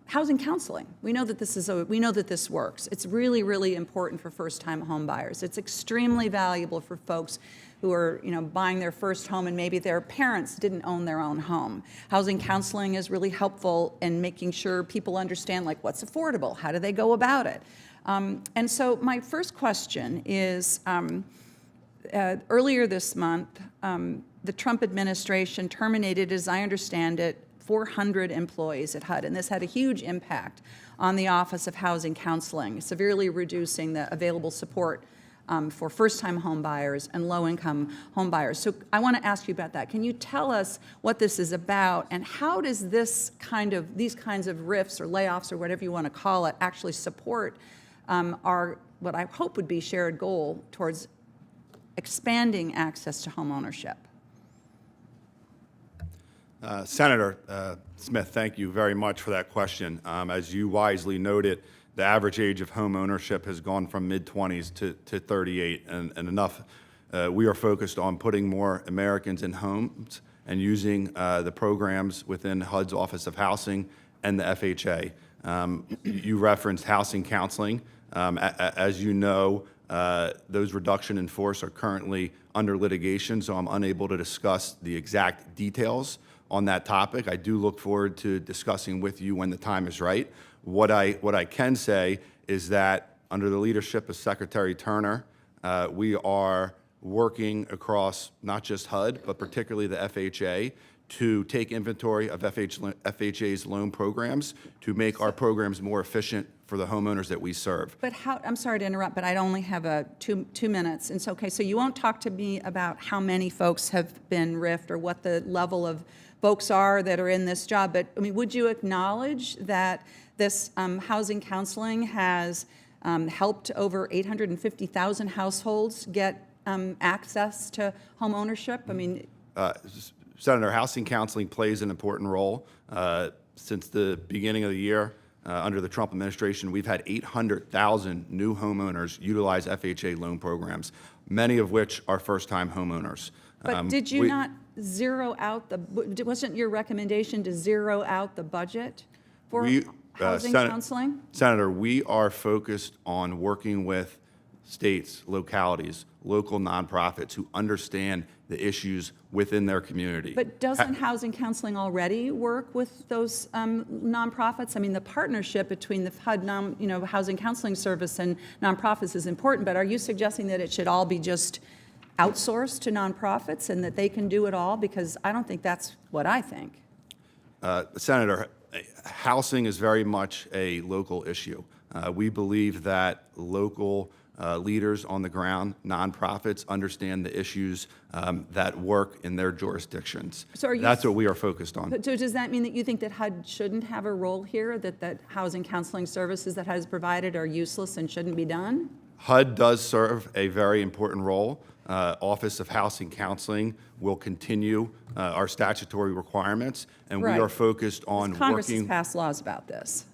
housing counseling. We know that this works. It's really, really important for first-time home buyers. It's extremely valuable for folks who are, buying their first home and maybe their parents didn't own their own home. Housing counseling is really helpful in making sure people understand, like, what's affordable, how do they go about it. And so my first question is, earlier this month, the Trump administration terminated, as I understand it, 400 employees at HUD, and this had a huge impact on the Office of Housing Counseling, severely reducing the available support for first-time home buyers and low-income home buyers. So I want to ask you about that. Can you tell us what this is about, and how does these kinds of RIFs or layoffs or whatever you want to call it actually support our, what I hope would be shared goal towards expanding access to home ownership? Senator Smith, thank you very much for that question. As you wisely noted, the average age of home ownership has gone from mid-20s to 38, and enough. We are focused on putting more Americans in homes and using the programs within HUD's Office of Housing and the FHA. You referenced housing counseling. As you know, those reduction in force are currently under litigation, so I'm unable to discuss the exact details on that topic. I do look forward to discussing with you when the time is right. What I can say is that under the leadership of Secretary Turner, we are working across not just HUD, but particularly the FHA, to take inventory of FHA's loan programs to make our programs more efficient for the homeowners that we serve. But I'm sorry to interrupt, but I only have two minutes. And so, okay, so you won't talk to me about how many folks have been RIFed or what the level of folks are that are in this job, but I mean, would you acknowledge that this housing counseling has helped over 850,000 households get access to home ownership? I mean, Senator, housing counseling plays an important role. Since the beginning of the year, under the Trump administration, we've had 800,000 new homeowners utilize FHA loan programs, many of which are first-time homeowners. But did you not zero out wasn't your recommendation to zero out the budget for housing counseling? Senator, we are focused on working with states, localities, local nonprofits who understand the issues within their community. But doesn't housing counseling already work with those nonprofits? I mean, the partnership between the HUD, Housing Counseling Service and nonprofits is important, but are you suggesting that it should all be just outsourced to nonprofits and that they can do it all? Because I don't think that's what I think. Senator, housing is very much a local issue. We believe that local leaders on the ground, nonprofits, understand the issues that work in their jurisdictions. So are you- That's what we are focused on. So does that mean that you think that HUD shouldn't have a role here, that housing counseling services that HUD has provided are useless and shouldn't be done? HUD does serve a very important role. Office of Housing Counseling will continue our statutory requirements, and we Right. are focused on Congress has working. passed laws about this.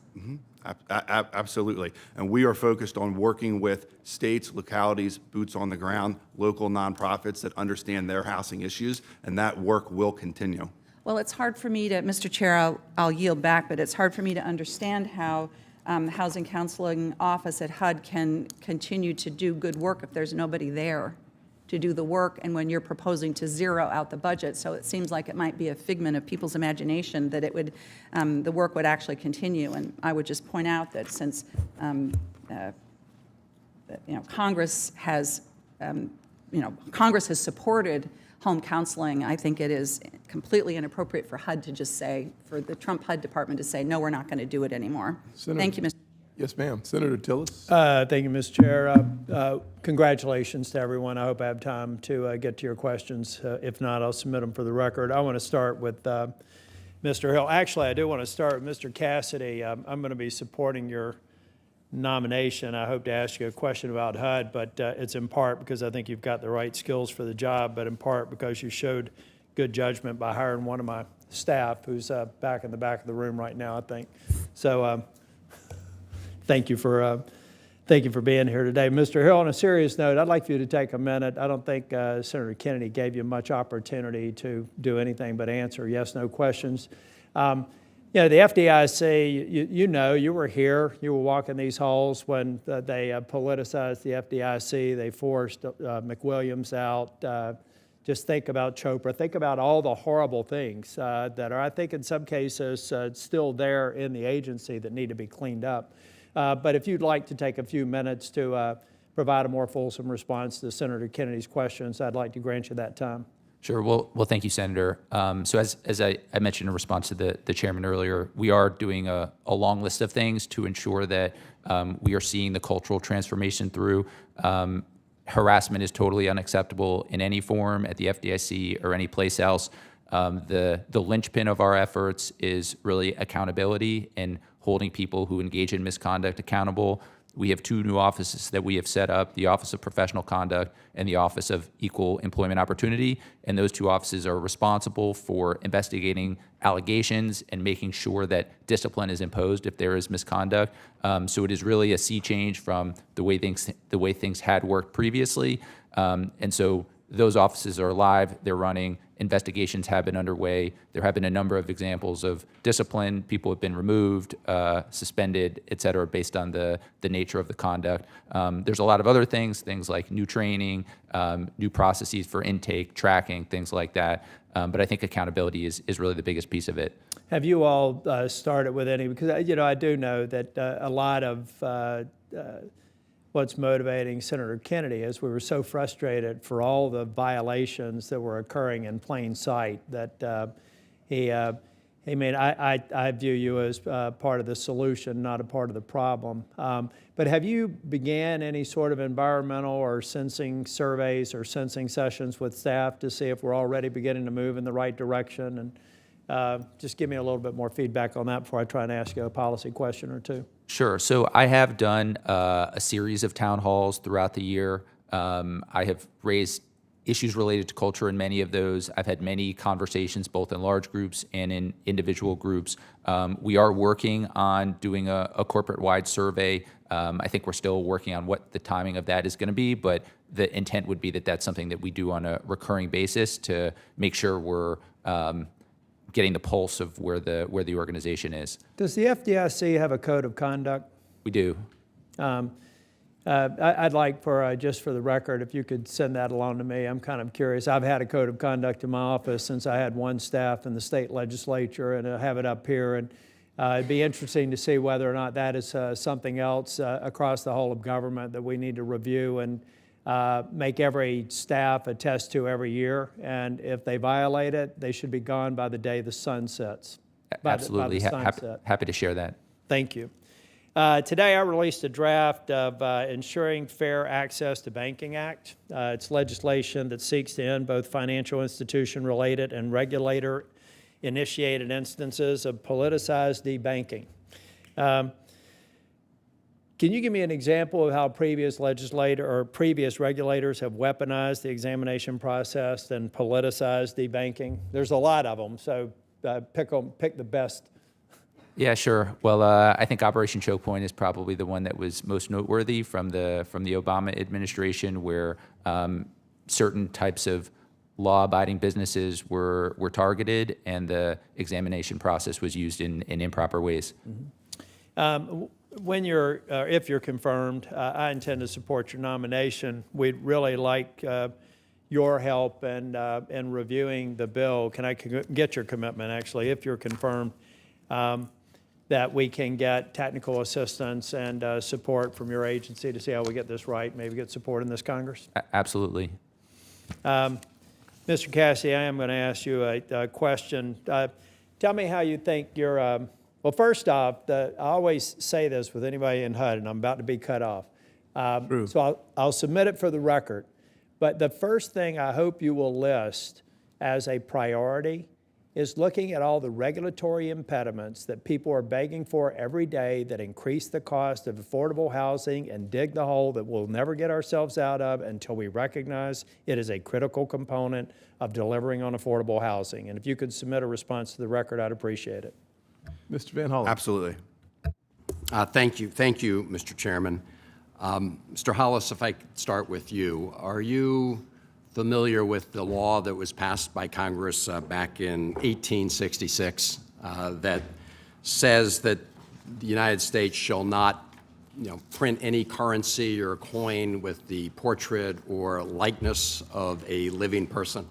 Absolutely. And we are focused on working with states, localities, boots on the ground, local nonprofits that understand their housing issues, and that work will continue. Well, it's hard for me to, Mr. Chair, I'll yield back, but it's hard for me to understand how the Housing Counseling Office at HUD can continue to do good work if there's nobody there to do the work, and when you're proposing to zero out the budget. So it seems like it might be a figment of people's imagination that it would, the work would actually continue. And I would just point out that since, Congress has, Congress has supported home counseling, I think it is completely inappropriate for HUD to just say, for the Trump HUD department to say, no, we're not going to do it anymore. Senator- Thank you, Mr. Yes, ma'am. Senator Tillis? Thank you, Mr. Chair. Congratulations to everyone. I hope I have time to get to your questions. If not, I'll submit them for the record. I want to start with Mr. Hill. Actually, I do want to start with Mr. Cassidy. I'm going to be supporting your nomination. I hope to ask you a question about HUD, but it's in part because I think you've got the right skills for the job, but in part because you showed good judgment by hiring one of my staff who's back in the back of the room right now, I think. So thank you for being here today. Mr. Hill, on a serious note, I'd like for you to take a minute. I don't think Senator Kennedy gave you much opportunity to do anything but answer yes/no questions. The FDIC, you were here, you were walking these halls when they politicized the FDIC. They forced McWilliams out. Just think about Chopra. Think about all the horrible things that are, I think in some cases, still there in the agency that need to be cleaned up. But if you'd like to take a few minutes to provide a more fulsome response to Senator Kennedy's questions, I'd like to grant you that time. Sure. Well, thank you, Senator. So as I mentioned in response to the chairman earlier, we are doing a long list of things to ensure that we are seeing the cultural transformation through. Harassment is totally unacceptable in any form at the FDIC or any place else. The linchpin of our efforts is really accountability and holding people who engage in misconduct accountable. We have two new offices that we have set up, the Office of Professional Conduct and the Office of Equal Employment Opportunity. And those two offices are responsible for investigating allegations and making sure that discipline is imposed if there is misconduct. So it is really a sea change from the way things had worked previously. And so those offices are live, they're running, investigations have been underway. There have been a number of examples of discipline. People have been removed, suspended, et cetera, based on the nature of the conduct. There's a lot of other things like new training, new processes for intake, tracking, things like that. But I think accountability is really the biggest piece of it. Have you all started with any, because I do know that a lot of what's motivating Senator Kennedy is we were so frustrated for all the violations that were occurring in plain sight that I view you as part of the solution, not a part of the problem. But have you began any sort of environmental or sensing surveys or sensing sessions with staff to see if we're already beginning to move in the right direction? And just give me a little bit more feedback on that before I try and ask you a policy question or two. Sure. So I have done a series of town halls throughout the year. I have raised issues related to culture in many of those. I've had many conversations, both in large groups and in individual groups. We are working on doing a corporate-wide survey. I think we're still working on what the timing of that is going to be, but the intent would be that that's something that we do on a recurring basis to make sure we're getting the pulse of where the organization is. Does the FDIC have a code of conduct? We do. I'd like for, just for the record, if you could send that along to me. I'm kind of curious. I've had a code of conduct in my office since I had one staff in the state legislature, and I have it up here. And it'd be interesting to see whether or not that is something else across the whole of government that we need to review and make every staff attest to every year. And if they violate it, they should be gone by the day the sun sets. Absolutely. Happy to share that. Thank you. Today, I released a draft of Ensuring Fair Access to Banking Act. It's legislation that seeks to end both financial institution-related and regulator-initiated instances of politicized debanking. Can you give me an example of how previous regulators have weaponized the examination process and politicized debanking? There's a lot of them, so pick the best. Yeah, sure. Well, I think Operation Choke Point is probably the one that was most noteworthy from the Obama administration, where certain types of law-abiding businesses were targeted, and the examination process was used in improper ways. When if you're confirmed, I intend to support your nomination. We'd really like your help in reviewing the bill. Can I get your commitment, actually, if you're confirmed, that we can get technical assistance and support from your agency to see how we get this right, maybe get support in this Congress? Absolutely. Mr. Cassidy, I am going to ask you a question. Tell me how you think your, well, first off, I always say this with anybody in HUD, and I'm about to be cut off. So I'll submit it for the record. But the first thing I hope you will list as a priority is looking at all the regulatory impediments that people are begging for every day that increase the cost of affordable housing and dig the hole that we'll never get ourselves out of until we recognize it is a critical component of delivering on affordable housing. And if you could submit a response to the record, I'd appreciate it. Mr. Van Hollen. Absolutely. Thank you, Mr. Chairman. Mr. Hollis, if I could start with you, are you familiar with the law that was passed by Congress back in 1866 that says that the United States shall not, print any currency or coin with the portrait or likeness of a living person?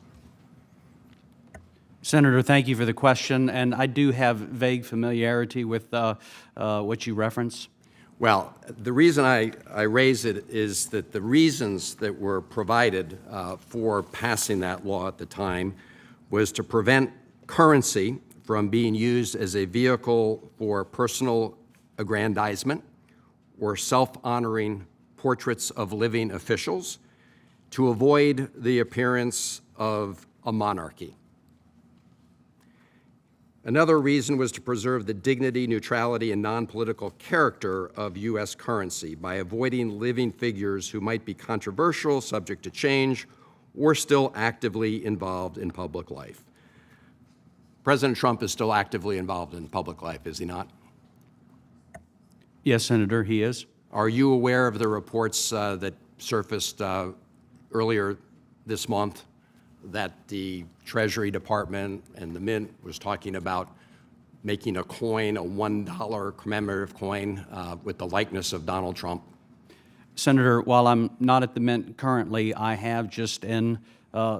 Senator, thank you for the question, and I do have vague familiarity with what you reference. Well, the reason I raise it is that the reasons that were provided for passing that law at the time was to prevent currency from being used as a vehicle for personal aggrandizement or self-honoring portraits of living officials, to avoid the appearance of a monarchy. Another reason was to preserve the dignity, neutrality, and non-political character of U.S. currency by avoiding living figures who might be controversial, subject to change, or still actively involved in public life. President Trump is still actively involved in public life, is he not? Yes, Senator, he is. Are you aware of the reports that surfaced earlier this month that the Treasury Department and the Mint was talking about making a coin, a $1 commemorative coin with the likeness of Donald Trump? Senator, while I'm not at the Mint currently, I have just in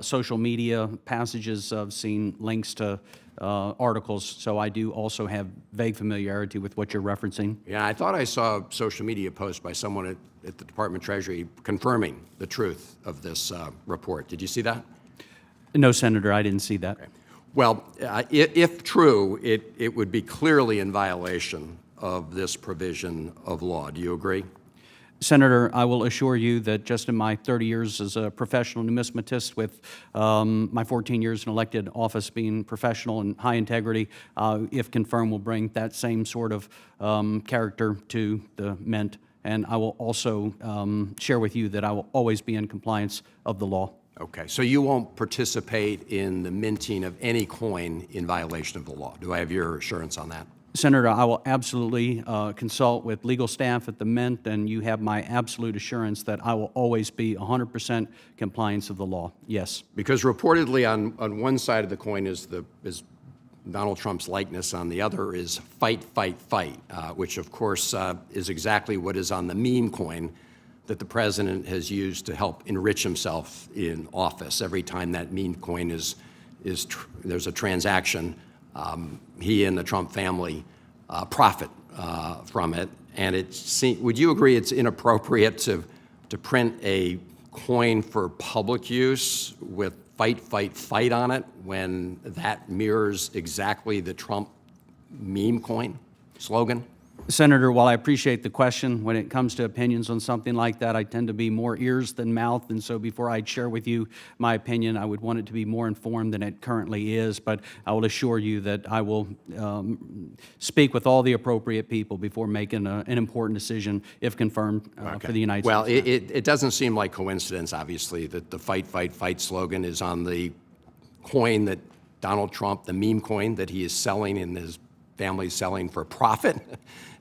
social media passages of seen links to articles, so I do also have vague familiarity with what you're referencing. Yeah, I thought I saw a social media post by someone at the Department of Treasury confirming the truth of this report. Did you see that? No, Senator, I didn't see that. Okay. Well, if true, it would be clearly in violation of this provision of law. Do you agree? Senator, I will assure you that just in my 30 years as a professional numismatist, with my 14 years in elected office being professional and high integrity, if confirmed, will bring that same sort of character to the Mint. And I will also share with you that I will always be in compliance of the law. Okay, so you won't participate in the minting of any coin in violation of the law. Do I have your assurance on that? Senator, I will absolutely consult with legal staff at the Mint, and you have my absolute assurance that I will always be 100% compliance of the law. Yes. Because reportedly on one side of the coin is Donald Trump's likeness, on the other is fight, fight, fight, which of course is exactly what is on the meme coin that the president has used to help enrich himself in office. Every time that meme coin there's a transaction, he and the Trump family profit from it. And would you agree it's inappropriate to print a coin for public use with fight, fight, fight on it when that mirrors exactly the Trump meme coin slogan? Senator, while I appreciate the question, when it comes to opinions on something like that, I tend to be more ears than mouth, and so before I share with you my opinion, I would want it to be more informed than it currently is, but I will assure you that I will speak with all the appropriate people before making an important decision, if confirmed, for the United Well, States. it doesn't seem like coincidence, obviously, that the fight, fight, fight slogan is on the coin that Donald Trump, the meme coin that he is selling and his family's selling for profit,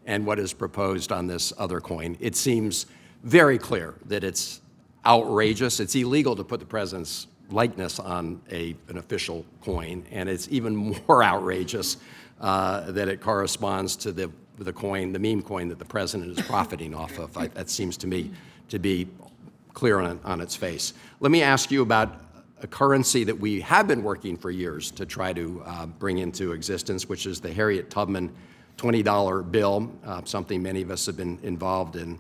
and what is proposed on this other coin. It seems very clear that it's outrageous. It's illegal to put the president's likeness on an official coin, and it's even more outrageous that it corresponds to the coin, the meme coin that the president is profiting off of. That seems to me to be clear on its face. Let me ask you about a currency that we have been working for years to try to bring into existence, which is the Harriet Tubman $20 bill, something many of us have been involved in.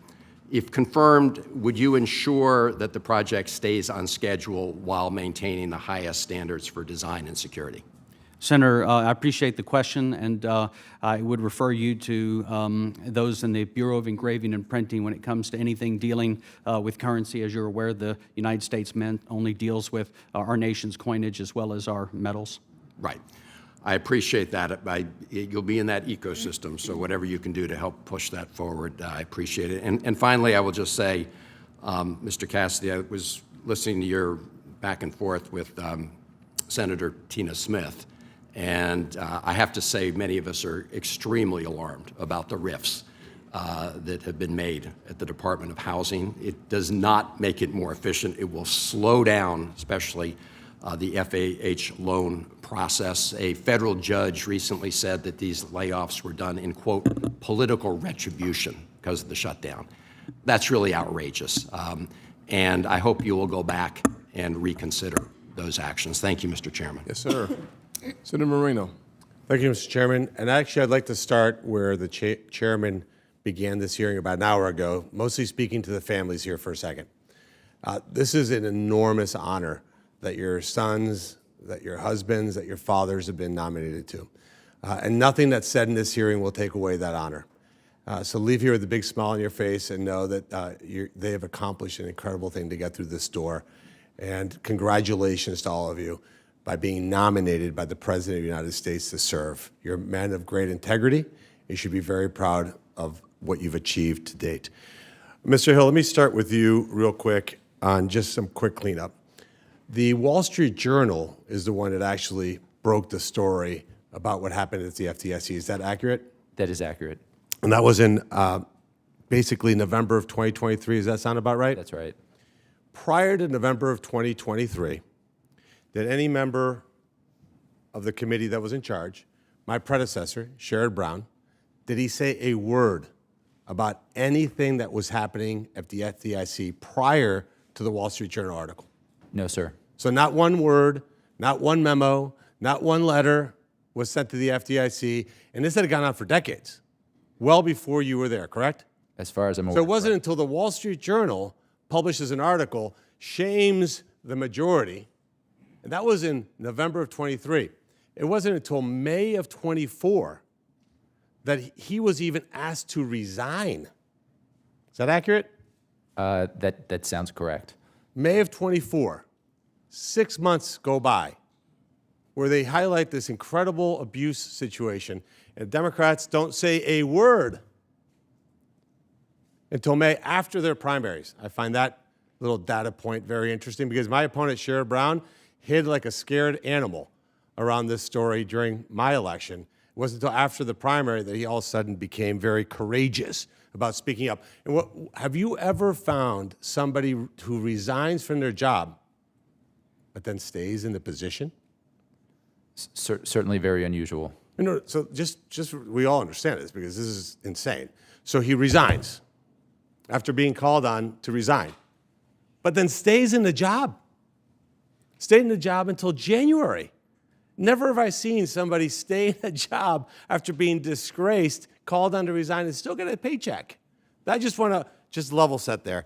If confirmed, would you ensure that the project stays on schedule while maintaining the highest standards for design and security? Senator, I appreciate the question, and I would refer you to those in the Bureau of Engraving and Printing when it comes to anything dealing with currency. As you're aware, the United States Mint only deals with our nation's coinage as well as our metals. Right. I appreciate that. You'll be in that ecosystem, so whatever you can do to help push that forward, I appreciate it. And finally, I will just say, Mr. Cassidy, I was listening to your back and forth with Senator Tina Smith, and I have to say many of us are extremely alarmed about the rifts that have been made at the Department of Housing. It does not make it more efficient. It will slow down, especially the FHA loan process. A federal judge recently said that these layoffs were done in, quote, political retribution because of the shutdown. That's really outrageous. And I hope you will go back and reconsider those actions. Thank you, Mr. Chairman. Yes, sir. Senator Moreno. Thank you, Mr. Chairman. And actually, I'd like to start where the chairman began this hearing about an hour ago, mostly speaking to the families here for a second. This is an enormous honor that your sons, that your husbands, that your fathers have been nominated to. And nothing that's said in this hearing will take away that honor. So leave here with a big smile on your face and know that they have accomplished an incredible thing to get through this door. And congratulations to all of you by being nominated by the President of the United States to serve. You're men of great integrity. You should be very proud of what you've achieved to date. Mr. Hill, let me start with you real quick on just some quick cleanup. The Wall Street Journal is the one that actually broke the story about what happened at the FDIC. Is that accurate? That is accurate. And that was in basically November of 2023. Does that sound about right? That's right. Prior to November of 2023, did any member of the committee that was in charge, my predecessor, Sherrod Brown, did he say a word about anything that was happening at the FDIC prior to the Wall Street Journal article? No, sir. So not one word, not one memo, not one letter was sent to the FDIC, and this had gone on for decades, well before you were there, correct? As far as I'm aware. So it wasn't until the Wall Street Journal publishes an article, shames the majority, and that was in November of 23. It wasn't until May of 24 that he was even asked to resign. Is that accurate? That sounds correct. May of 24, 6 months go by where they highlight this incredible abuse situation, and Democrats don't say a word until May after their primaries. I find that little data point very interesting because my opponent, Sherrod Brown, hid like a scared animal around this story during my election. It wasn't until after the primary that he all of a sudden became very courageous about speaking up. And have you ever found somebody who resigns from their job but then stays in the position? Certainly very unusual. No, so just we all understand this because this is insane. So he resigns after being called on to resign, but then stays in the job. Stayed in the job until January. Never have I seen somebody stay in a job after being disgraced, called on to resign, and still get a paycheck. I just want to just level set there.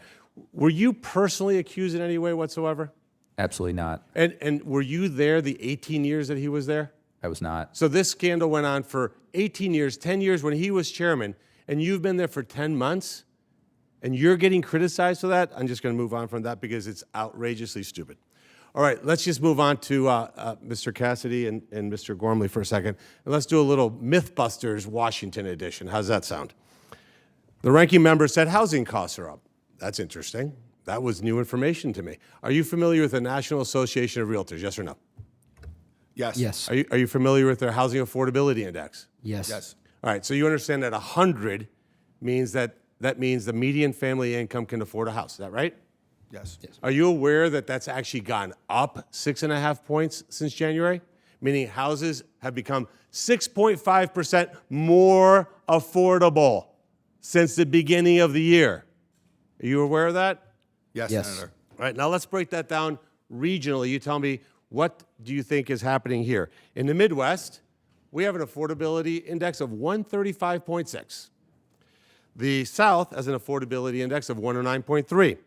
Were you personally accused in any way whatsoever? Absolutely not. And were you there the 18 years that he was there? I was not. So this scandal went on for 18 years, 10 years when he was chairman, and you've been there for 10 months, and you're getting criticized for that, I'm just going to move on from that because it's outrageously stupid. All right, let's just move on to Mr. Cassidy and Mr. Gormley for a second, and let's do a little Mythbusters Washington edition. How's that sound? The ranking member said housing costs are up. That's interesting. That was new information to me. Are you familiar with the National Association of Realtors, yes or no? Yes. Yes. Are you familiar with their Housing Affordability Index? Yes. Yes. All right, so you understand that 100 means that means the median family income can afford a house. Is that right? Yes. Are you aware that that's actually gone up 6.5 points since January? Meaning houses have become 6.5% more affordable since the beginning of the year. Are you aware of that? Yes, Yes. Senator. All right, now let's break that down regionally. You tell me, what do you think is happening here? In the Midwest, we have an affordability index of 135.6. The South has an affordability index of 109.3.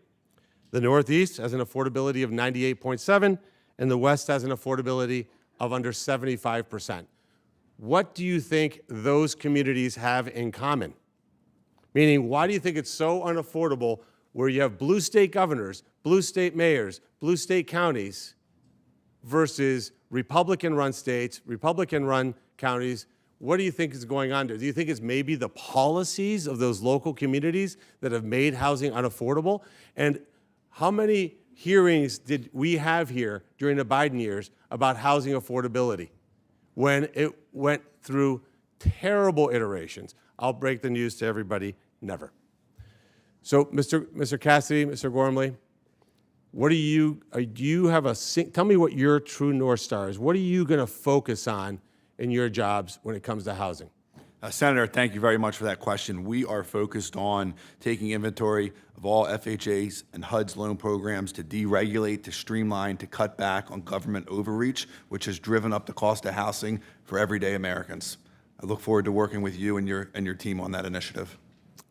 The Northeast has an affordability of 98.7, and the West has an affordability of under 75%. What do you think those communities have in common? Meaning, why do you think it's so unaffordable where you have blue state governors, blue state mayors, blue state counties versus Republican-run states, Republican-run counties? What do you think is going on there? Do you think it's maybe the policies of those local communities that have made housing unaffordable? And how many hearings did we have here during the Biden years about housing affordability when it went through terrible iterations? I'll break the news to everybody, never. So, Mr. Cassidy, Mr. Gormley, what do you have tell me what your true North Star is. What are you going to focus on in your jobs when it comes to housing? Senator, thank you very much for that question. We are focused on taking inventory of all FHA's and HUD's loan programs to deregulate, to streamline, to cut back on government overreach, which has driven up the cost of housing for everyday Americans. I look forward to working with you and your team on that initiative.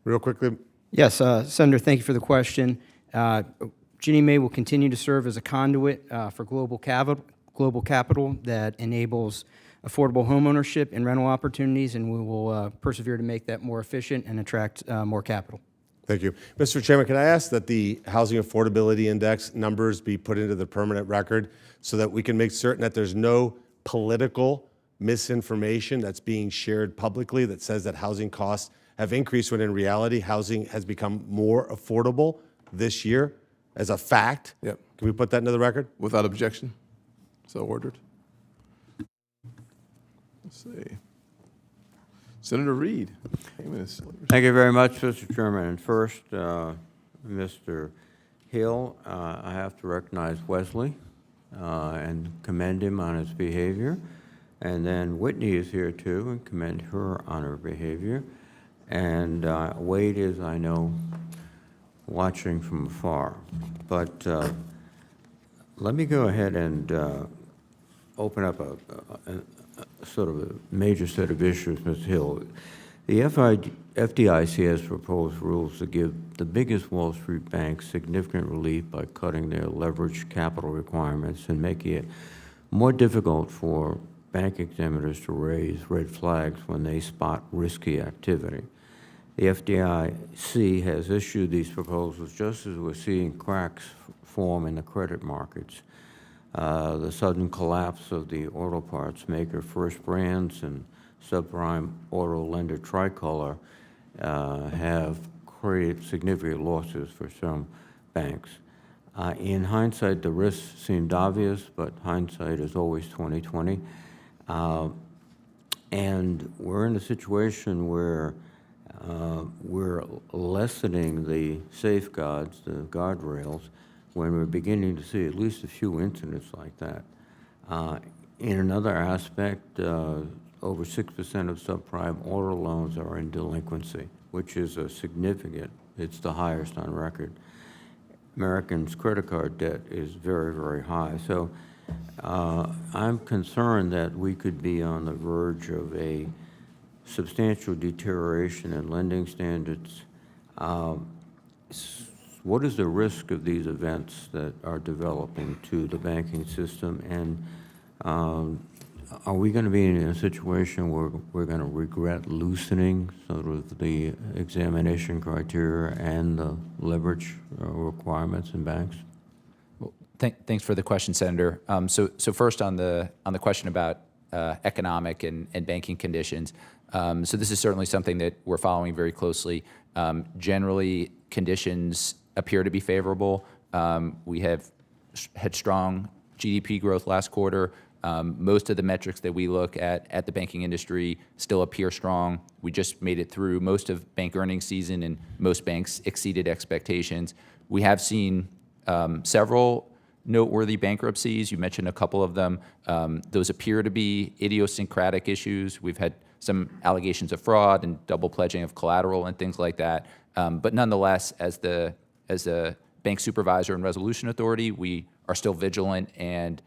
Real quickly. Yes, Senator, thank you for the question. Ginnie Mae will continue to serve as a conduit for global capital that enables affordable homeownership and rental opportunities, and we will persevere to make that more efficient and attract more capital. Thank you. Mr. Chairman, can I ask that the Housing Affordability Index numbers be put into the permanent record so that we can make certain that there's no political misinformation that's being shared publicly that says that housing costs have increased when in reality housing has become more affordable this year as a fact? Yep. Can we put that into the record? Without objection. So ordered. Let's see. Senator Reed. Thank you very much, Mr. Chairman. And first, Mr. Hill, I have to recognize Wesley and commend him on his behavior. And then Whitney is here too, and commend her on her behavior. And Wade is, I know, watching from afar. But let me go ahead and open up a sort of a major set of issues, Ms. Hill. The FDIC has proposed rules to give the biggest Wall Street banks significant relief by cutting their leverage capital requirements and making it more difficult for bank examiners to raise red flags when they spot risky activity. The FDIC has issued these proposals just as we're seeing cracks form in the credit markets. The sudden collapse of the auto parts maker First Brands and subprime auto lender Tricolor have created significant losses for some banks. In hindsight, the risks seemed obvious, but hindsight is always 20/20. And we're in a situation where we're lessening the safeguards, the guardrails, when we're beginning to see at least a few incidents like that. In another aspect, over 6% of subprime auto loans are in delinquency, which is a significant, it's the highest on record. Americans' credit card debt is very, very high. So I'm concerned that we could be on the verge of a substantial deterioration in lending standards. What is the risk of these events that are developing to the banking system? And Are we going to be in a situation where we're going to regret loosening sort of the examination criteria and the leverage requirements in banks? Thanks for the question, Senator. So first on the question about economic and banking conditions. So this is certainly something that we're following very closely. Generally, conditions appear to be favorable. We have had strong GDP growth last quarter. Most of the metrics that we look at the banking industry still appear strong. We just made it through most of bank earnings season, and most banks exceeded expectations. We have seen several noteworthy bankruptcies. You mentioned a couple of them. Those appear to be idiosyncratic issues. We've had some allegations of fraud and double pledging of collateral and things like that. But nonetheless, as a bank supervisor and resolution authority, we are still vigilant and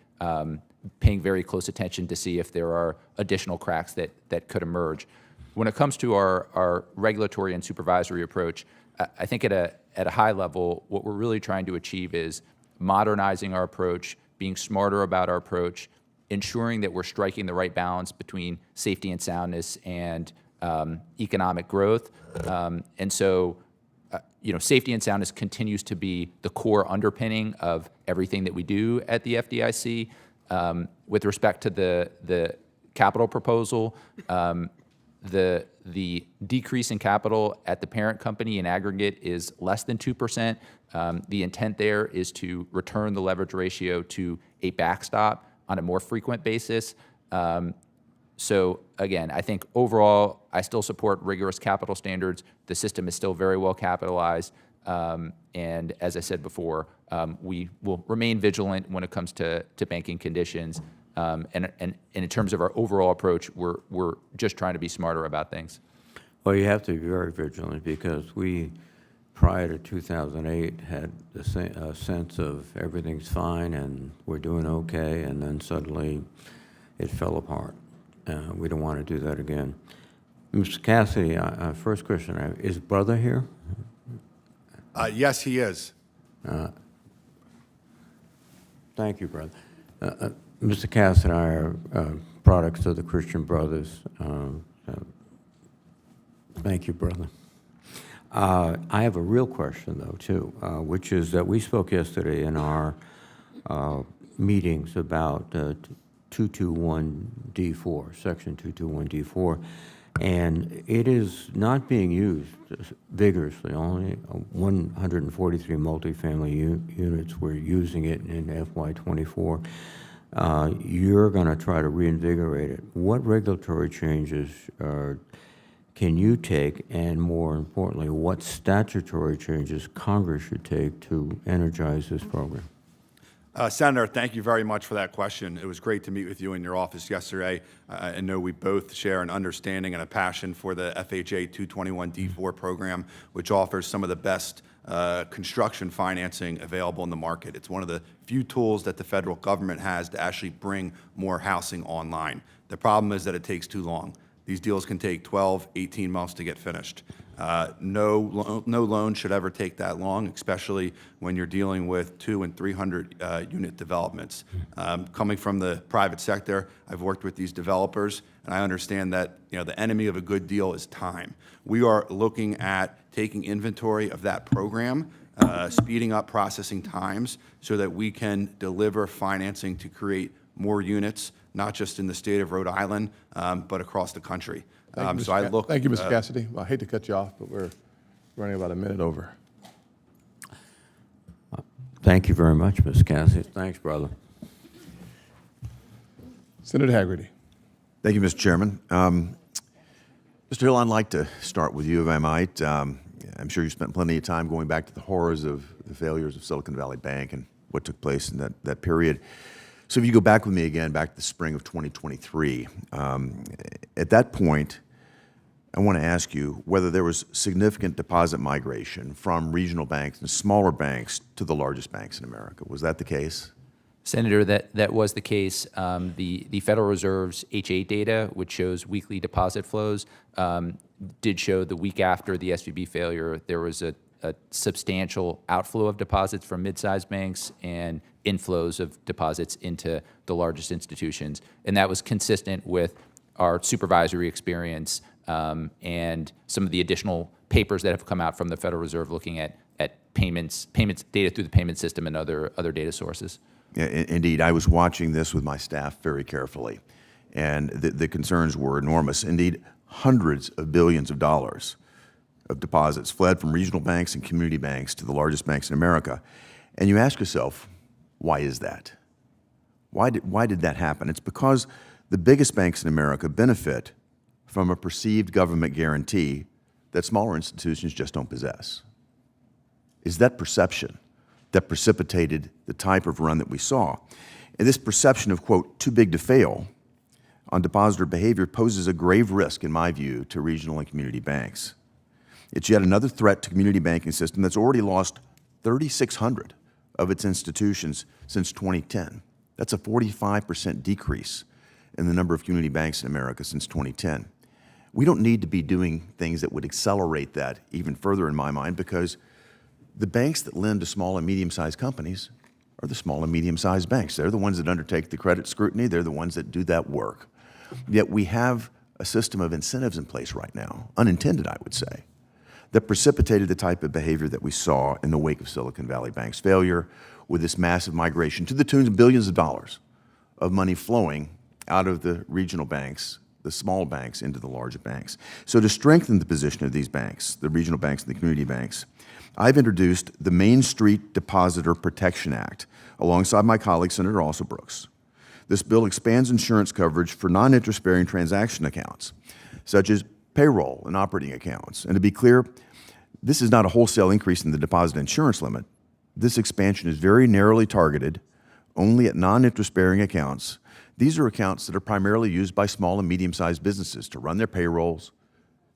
paying very close attention to see if there are additional cracks that could emerge. When it comes to our regulatory and supervisory approach, I think at a high level, what we're really trying to achieve is modernizing our approach, being smarter about our approach, ensuring that we're striking the right balance between safety and soundness and economic growth. And so, safety and soundness continues to be the core underpinning of everything that we do at the FDIC. With respect to the capital proposal, the decrease in capital at the parent company in aggregate is less than 2%. The intent there is to return the leverage ratio to a backstop on a more frequent basis. So again, I think overall, I still support rigorous capital standards. The system is still very well capitalized. And as I said before, we will remain vigilant when it comes to banking conditions. And in terms of our overall approach, we're just trying to be smarter about things. Well, you have to be very vigilant because we, prior to 2008, had a sense of everything's fine and we're doing okay, and then suddenly it fell apart. We don't want to do that again. Mr. Cassidy, first question, is brother here? Yes, he is. Thank you, brother. Mr. Cass and I are products of the Christian Brothers. Thank you, brother. I have a real question, though, too, which is that we spoke yesterday in our meetings about 221D4, Section 221D4, and it is not being used vigorously. Only 143 multifamily units were using it in FY24. You're going to try to reinvigorate it. What regulatory changes can you take, and more importantly, what statutory changes Congress should take to energize this program? Senator, thank you very much for that question. It was great to meet with you in your office yesterday. I know we both share an understanding and a passion for the FHA 221D4 program, which offers some of the best construction financing available in the market. It's one of the few tools that the federal government has to actually bring more housing online. The problem is that it takes too long. These deals can take 12, 18 months to get finished. No loan should ever take that long, especially when you're dealing with 200 and 300 unit developments. Coming from the private sector, I've worked with these developers, and I understand that the enemy of a good deal is time. We are looking at taking inventory of that program, speeding up processing times so that we can deliver financing to create more units, not just in the state of Rhode Island, but across the country. Thank you, Mr. Cassidy. Well, I hate to cut you off, but we're running about a minute over. Thank you very much, Mr. Cassidy. Thanks, brother. Senator Hagerty. Thank you, Mr. Chairman. Mr. Hill, I'd like to start with you, if I might. I'm sure you spent plenty of time going back to the horrors of the failures of Silicon Valley Bank and what took place in that period. So if you go back with me again, back to the spring of 2023, at that point, I want to ask you whether there was significant deposit migration from regional banks and smaller banks to the largest banks in America. Was that the case? Senator, that was the case. The Federal Reserve's H8 data, which shows weekly deposit flows, did show the week after the SVB failure, there was a substantial outflow of deposits from mid-sized banks and inflows of deposits into the largest institutions. And that was consistent with our supervisory experience and some of the additional papers that have come out from the Federal Reserve looking at payments data through the payment system and other data sources. Yeah, indeed, I was watching this with my staff very carefully, and the concerns were enormous. Indeed, hundreds of billions of dollars of deposits fled from regional banks and community banks to the largest banks in America. And you ask yourself, why is that? Why did that happen? It's because the biggest banks in America benefit from a perceived government guarantee that smaller institutions just don't possess. Is that perception that precipitated the type of run that we saw? And this perception of, quote, too big to fail on depositor behavior poses a grave risk, in my view, to regional and community banks. It's yet another threat to the community banking system that's already lost 3,600 of its institutions since 2010. That's a 45% decrease in the number of community banks in America since 2010. We don't need to be doing things that would accelerate that even further, in my mind, because the banks that lend to small and medium-sized companies are the small and medium-sized banks. They're the ones that undertake the credit scrutiny. They're the ones that do that work. Yet we have a system of incentives in place right now, unintended, I would say, that precipitated the type of behavior that we saw in the wake of Silicon Valley Bank's failure, with this massive migration to the tunes of billions of dollars of money flowing out of the regional banks, the small banks, into the larger banks. So to strengthen the position of these banks, the regional banks and the community banks, I've introduced the Main Street Depositor Protection Act alongside my colleague, Senator Alsobrooks. This bill expands insurance coverage for non-interest-bearing transaction accounts, such as payroll and operating accounts. And to be clear, this is not a wholesale increase in the deposit insurance limit. This expansion is very narrowly targeted only at non-interest-bearing accounts. These are accounts that are primarily used by small and medium-sized businesses to run their payrolls,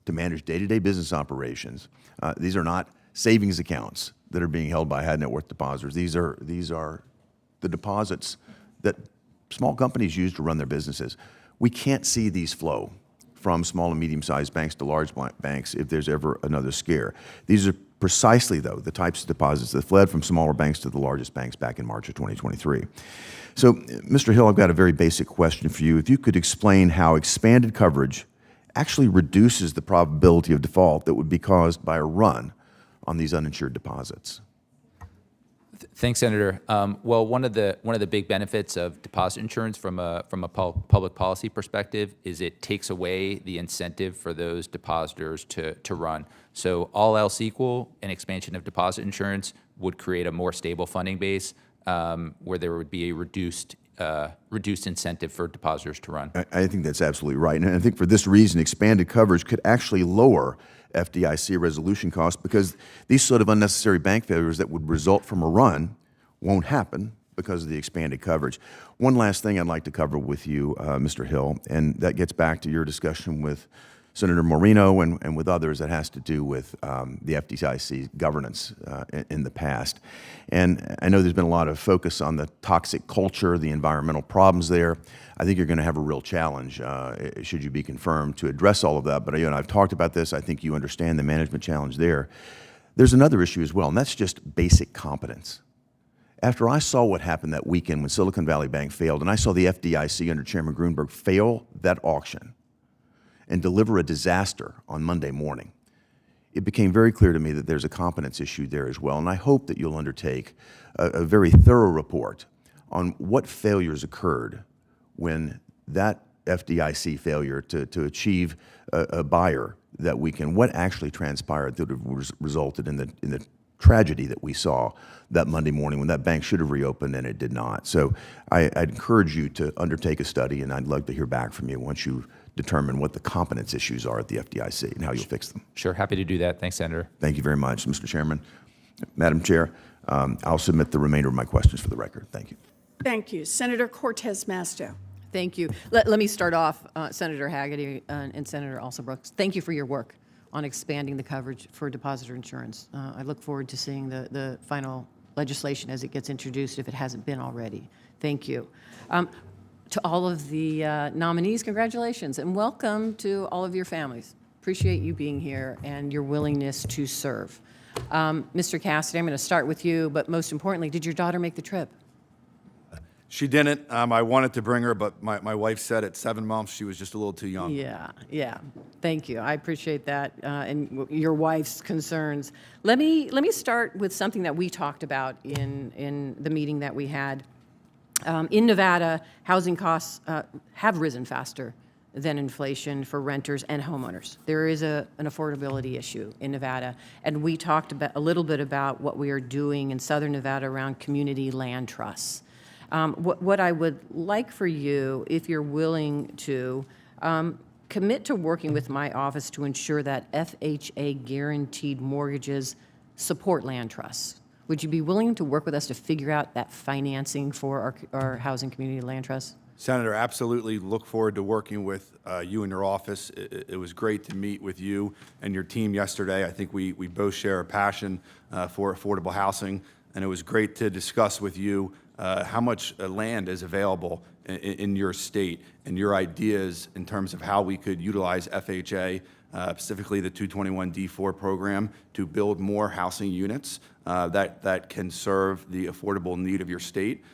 to manage day-to-day business operations. These are not savings accounts that are being held by high net worth depositors. These are the deposits that small companies use to run their businesses. We can't see these flow from small and medium-sized banks to large banks if there's ever another scare. These are precisely, though, the types of deposits that fled from smaller banks to the largest banks back in March of 2023. So, Mr. Hill, I've got a very basic question for you. If you could explain how expanded coverage actually reduces the probability of default that would be caused by a run on these uninsured deposits. Thanks, Senator. Well, one of the big benefits of deposit insurance from a public policy perspective is it takes away the incentive for those depositors to run. So all else equal, an expansion of deposit insurance would create a more stable funding base where there would be a reduced incentive for depositors to run. I think that's absolutely right. And I think for this reason, expanded coverage could actually lower FDIC resolution costs, because these sort of unnecessary bank failures that would result from a run won't happen because of the expanded coverage. One last thing I'd like to cover with you, Mr. Hill, and that gets back to your discussion with Senator Moreno and with others that has to do with the FDIC governance in the past. And I know there's been a lot of focus on the toxic culture, the environmental problems there. I think you're going to have a real challenge, should you be confirmed, to address all of that. But I've talked about this. I think you understand the management challenge there. There's another issue as well, and that's just basic competence. After I saw what happened that weekend when Silicon Valley Bank failed, and I saw the FDIC under Chairman Greenberg fail that auction and deliver a disaster on Monday morning, it became very clear to me that there's a competence issue there as well. And I hope that you'll undertake a very thorough report on what failures occurred when that FDIC failure to achieve a buyer that weekend, what actually transpired that resulted in the tragedy that we saw that Monday morning when that bank should have reopened and it did not. So I'd encourage you to undertake a study, and I'd love to hear back from you once you determine what the competence issues are at the FDIC and how you'll fix them. Sure, happy to do that. Thanks, Senator. Thank you very much, Mr. Chairman. Madam Chair, I'll submit the remainder of my questions for the record. Thank you. Thank you. Senator Cortez Masto. Thank you. Let me start off, Senator Hagerty and Senator Alsobrooks. Thank you for your work on expanding the coverage for depositor insurance. I look forward to seeing the final legislation as it gets introduced, if it hasn't been already. Thank you. To all of the nominees, congratulations, and welcome to all of your families. Appreciate you being here and your willingness to serve. Mr. Cassidy, I'm going to start with you, but most importantly, did your daughter make the trip? She didn't. I wanted to bring her, but my wife said at 7 months she was just a little too young. Yeah. Thank you. I appreciate that and your wife's concerns. Let me start with something that we talked about in the meeting that we had. In Nevada, housing costs have risen faster than inflation for renters and homeowners. There is an affordability issue in Nevada, and we talked a little bit about what we are doing in Southern Nevada around community land trusts. What I would like for you, if you're willing to, commit to working with my office to ensure that FHA guaranteed mortgages support land trusts. Would you be willing to work with us to figure out that financing for our housing community land trusts? Senator, absolutely look forward to working with you and your office. It was great to meet with you and your team yesterday. I think we both share a passion for affordable housing, and it was great to discuss with you how much land is available in your state and your ideas in terms of how we could utilize FHA, specifically the 221D4 program, to build more housing units that can serve the affordable need of your state.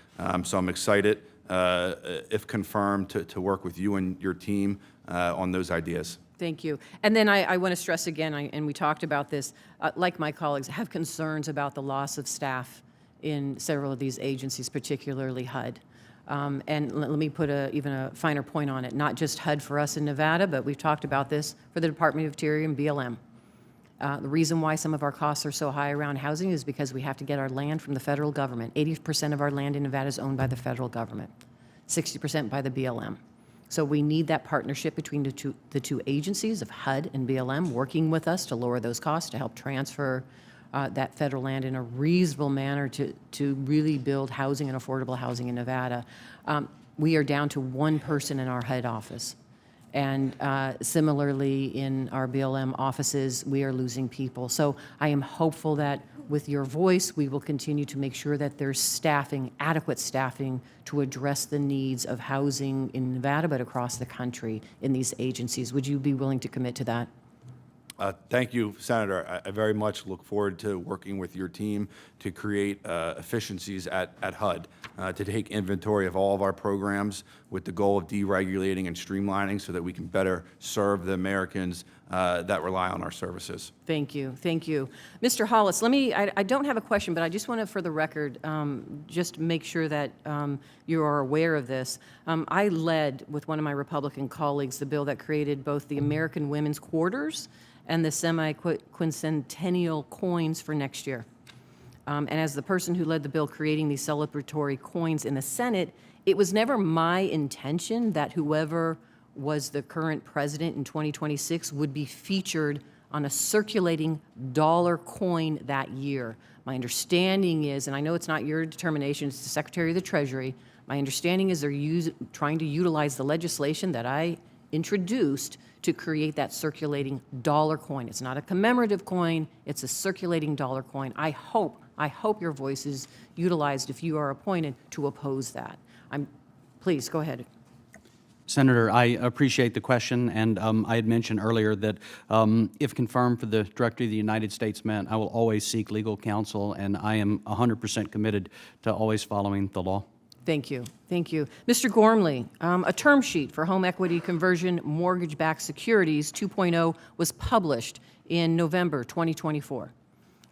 So I'm excited, if confirmed, to work with you and your team on those ideas. Thank you. And then I want to stress again, and we talked about this, like my colleagues, I have concerns about the loss of staff in several of these agencies, particularly HUD. And let me put even a finer point on it, not just HUD for us in Nevada, but we've talked about this for the Department of Interior and BLM. The reason why some of our costs are so high around housing is because we have to get our land from the federal government. 80% of our land in Nevada is owned by the federal government, 60% by the BLM. So we need that partnership between the two agencies of HUD and BLM working with us to lower those costs, to help transfer that federal land in a reasonable manner to really build housing and affordable housing in Nevada. We are down to one person in our HUD office. And similarly, in our BLM offices, we are losing people. So I am hopeful that with your voice, we will continue to make sure that there's staffing, adequate staffing, to address the needs of housing in Nevada, but across the country in these agencies. Would you be willing to commit to that? Thank you, Senator. I very much look forward to working with your team to create efficiencies at HUD, to take inventory of all of our programs with the goal of deregulating and streamlining so that we can better serve the Americans that rely on our services. Thank you. Thank you. Mr. Hollis, I don't have a question, but I just want to, for the record, just make sure that you are aware of this. I led, with one of my Republican colleagues, the bill that created both the American Women's Quarters and the semi-quincentennial coins for next year. And as the person who led the bill creating these celebratory coins in the Senate, it was never my intention that whoever was the current president in 2026 would be featured on a circulating dollar coin that year. My understanding is, and I know it's not your determination, it's the Secretary of the Treasury, my understanding is they're trying to utilize the legislation that I introduced to create that circulating dollar coin. It's not a commemorative coin, it's a circulating dollar coin. I hope your voice is utilized if you are appointed to oppose that. Please, go ahead. Senator, I appreciate the question, and I had mentioned earlier that if confirmed for the Director of the United States Mint, I will always seek legal counsel, and I am 100% committed to always following the law. Thank you. Thank you. Mr. Gormley, a term sheet for home equity conversion mortgage-backed securities 2.0 was published in November 2024.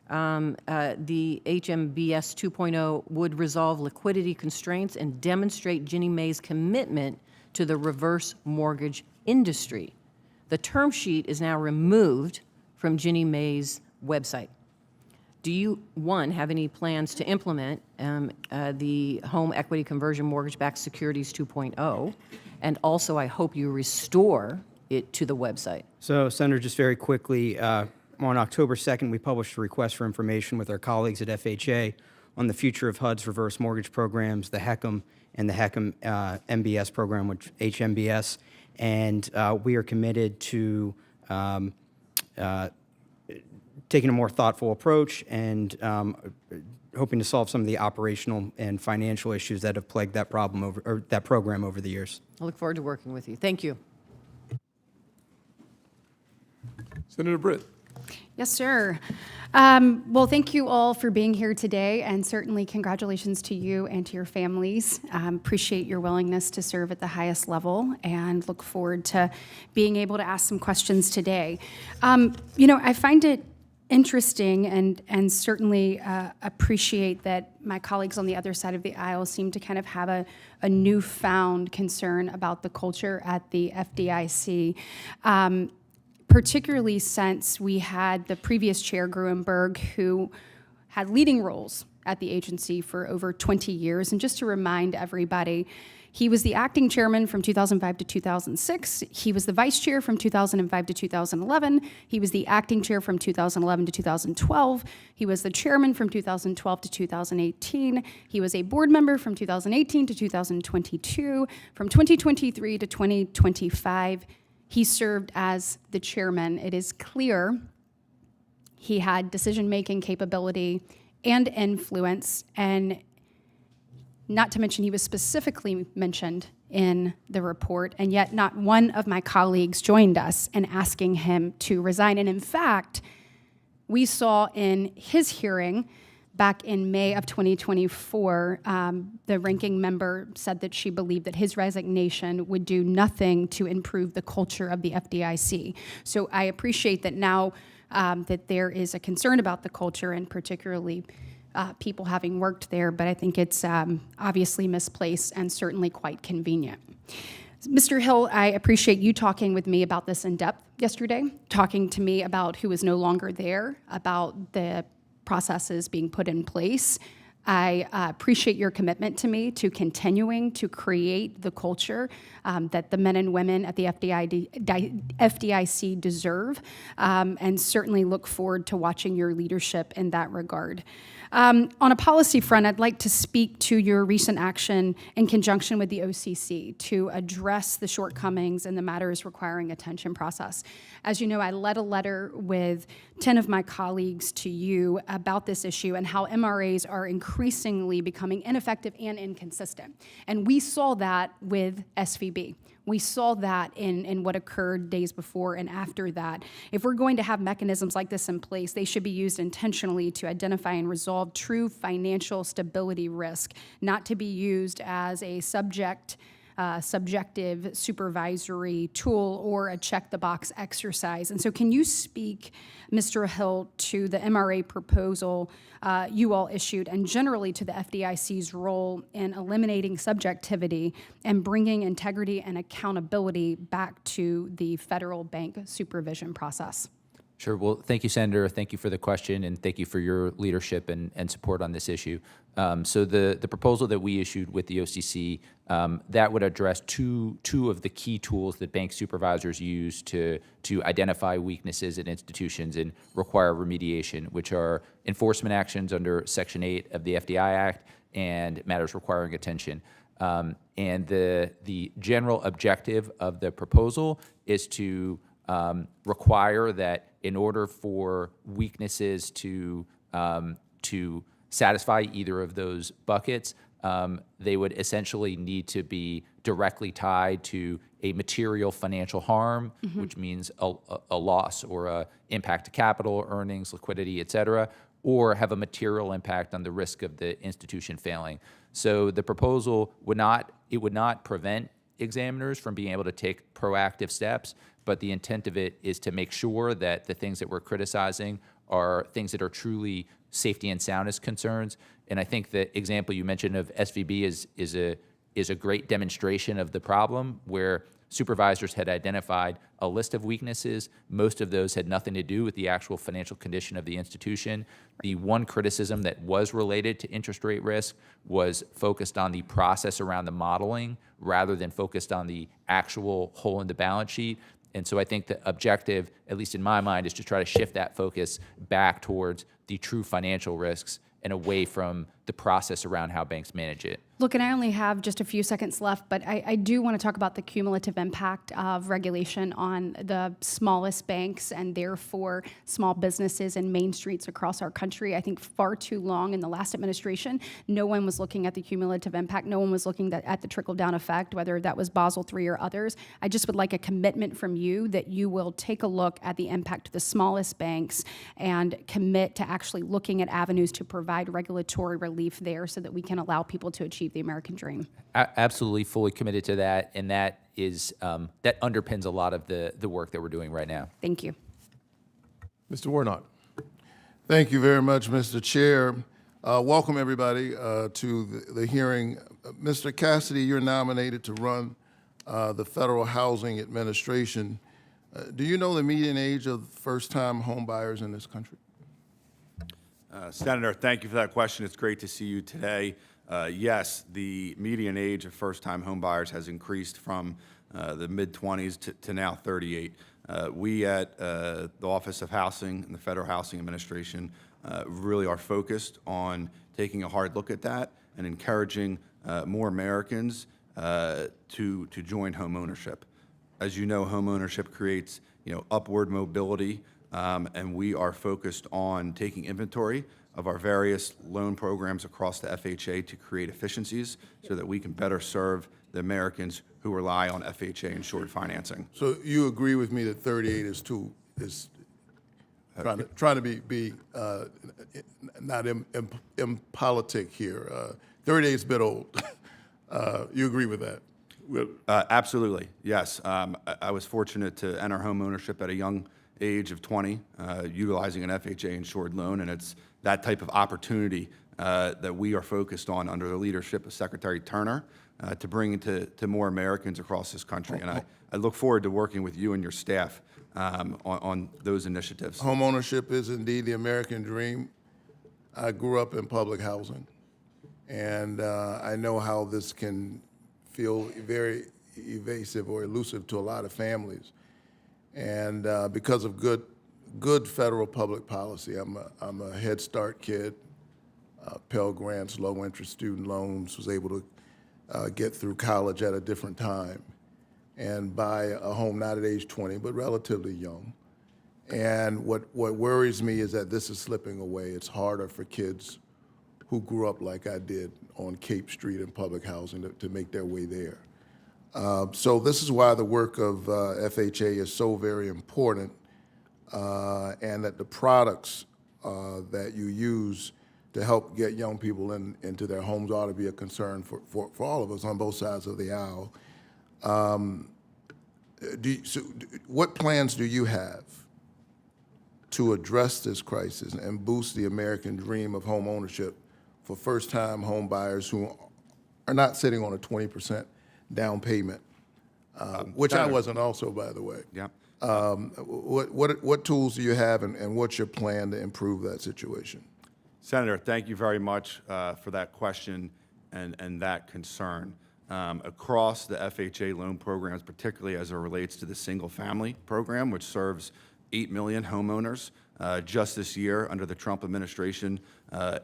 The HMBS 2.0 would resolve liquidity constraints and demonstrate Ginnie Mae's commitment to the reverse mortgage industry. The term sheet is now removed from Ginnie Mae's website. Do you, one, have any plans to implement the home equity conversion mortgage-backed securities 2.0? And also, I hope you restore it to the website. So, Senator, just very quickly, on October 2nd, we published a request for information with our colleagues at FHA on the future of HUD's reverse mortgage programs, the HECM and the HECM MBS program, which HMBS, and we are committed to taking a more thoughtful approach and hoping to solve some of the operational and financial issues that have plagued that program over the years. I look forward to working with you. Thank you. Senator Britt. Yes, sir. Well, thank you all for being here today, and certainly congratulations to you and to your families. Appreciate your willingness to serve at the highest level and look forward to being able to ask some questions today. I find it interesting and certainly appreciate that my colleagues on the other side of the aisle seem to kind of have a newfound concern about the culture at the FDIC. Particularly since we had the previous chair, Gruenberg, who had leading roles at the agency for over 20 years. And just to remind everybody, he was the acting chairman from 2005 to 2006. He was the vice chair from 2005 to 2011. He was the acting chair from 2011 to 2012. He was the chairman from 2012 to 2018. He was a board member from 2018 to 2022. From 2023 to 2025, he served as the chairman. It is clear he had decision-making capability and influence, and not to mention he was specifically mentioned in the report, and yet not one of my colleagues joined us in asking him to resign. And in fact, we saw in his hearing back in May of 2024, the ranking member said that she believed that his resignation would do nothing to improve the culture of the FDIC. So I appreciate that now that there is a concern about the culture, and particularly people having worked there, but I think it's obviously misplaced and certainly quite convenient. Mr. Hill, I appreciate you talking with me about this in depth yesterday, talking to me about who is no longer there, about the processes being put in place. I appreciate your commitment to me to continuing to create the culture that the men and women at the FDIC deserve, and certainly look forward to watching your leadership in that regard. On a policy front, I'd like to speak to your recent action in conjunction with the OCC to address the shortcomings in the matters requiring attention process. As you know, I led a letter with 10 of my colleagues to you about this issue and how MRAs are increasingly becoming ineffective and inconsistent. And we saw that with SVB. We saw that in what occurred days before and after that. If we're going to have mechanisms like this in place, they should be used intentionally to identify and resolve true financial stability risk, not to be used as a subjective supervisory tool or a check-the-box exercise. And so can you speak, Mr. Hill, to the MRA proposal you all issued, and generally to the FDIC's role in eliminating subjectivity and bringing integrity and accountability back to the federal bank supervision process? Sure. Well, thank you, Senator. Thank you for the question, and thank you for your leadership and support on this issue. So the proposal that we issued with the OCC, that would address two of the key tools that bank supervisors use to identify weaknesses in institutions and require remediation, which are enforcement actions under Section 8 of the FDI Act and matters requiring attention. And the general objective of the proposal is to require that in order for weaknesses to satisfy either of those buckets, they would essentially need to be directly tied to a material financial harm, which means a loss or a impact to capital, earnings, liquidity, et cetera, or have a material impact on the risk of the institution failing. So the proposal would not prevent examiners from being able to take proactive steps, but the intent of it is to make sure that the things that we're criticizing are things that are truly safety and soundness concerns. And I think the example you mentioned of SVB is a great demonstration of the problem, where supervisors had identified a list of weaknesses. Most of those had nothing to do with the actual financial condition of the institution. The one criticism that was related to interest rate risk was focused on the process around the modeling rather than focused on the actual hole in the balance sheet. And so I think the objective, at least in my mind, is to try to shift that focus back towards the true financial risks and away from the process around how banks manage it. Look, and I only have just a few seconds left, but I do want to talk about the cumulative impact of regulation on the smallest banks and therefore small businesses and main streets across our country. I think far too long in the last administration, no one was looking at the cumulative impact. No one was looking at the trickle-down effect, whether that was Basel III or others. I just would like a commitment from you that you will take a look at the impact of the smallest banks and commit to actually looking at avenues to provide regulatory relief there so that we can allow people to achieve the American dream. Absolutely, fully committed to that, and that is that underpins a lot of the work that we're doing right now. Thank you. Mr. Warnock. Thank you very much, Mr. Chair. Welcome, everybody, to the hearing. Mr. Cassidy, you're nominated to run the Federal Housing Administration. Do you know the median age of first-time home buyers in this country? Senator, thank you for that question. It's great to see you today. Yes, the median age of first-time home buyers has increased from the mid-20s to now 38. We at the Office of Housing and the Federal Housing Administration really are focused on taking a hard look at that and encouraging more Americans to join home ownership. As you know, home ownership creates upward mobility, and we are focused on taking inventory of our various loan programs across the FHA to create efficiencies so that we can better serve the Americans who rely on FHA-insured financing. So you agree with me that 38 is trying to be not impolitic here. 38 is a bit old. You agree with that? Absolutely, yes. I was fortunate to enter home ownership at a young age of 20, utilizing an FHA-insured loan, and it's that type of opportunity that we are focused on under the leadership of Secretary Turner to bring to more Americans across this country. And I look forward to working with you and your staff on those initiatives. Home ownership is indeed the American dream. I grew up in public housing, and I know how this can feel very evasive or elusive to a lot of families. And because of good federal public policy, I'm a Head Start kid, Pell Grants, low interest student loans, was able to get through college at a different time and buy a home not at age 20, but relatively young. And what worries me is that this is slipping away. It's harder for kids who grew up like I did on Cape Street in public housing to make their way there. So this is why the work of FHA is so very important, and that the products that you use to help get young people into their homes ought to be a concern for all of us on both sides of the aisle. What plans do you have to address this crisis and boost the American dream of home ownership for first-time home buyers who are not sitting on a 20% down payment, which I wasn't also, by the way? Yeah. What tools do you have, and what's your plan to improve that situation? Senator, thank you very much for that question and that concern. Across the FHA loan programs, particularly as it relates to the single-family program, which serves 8 million homeowners, just this year under the Trump administration,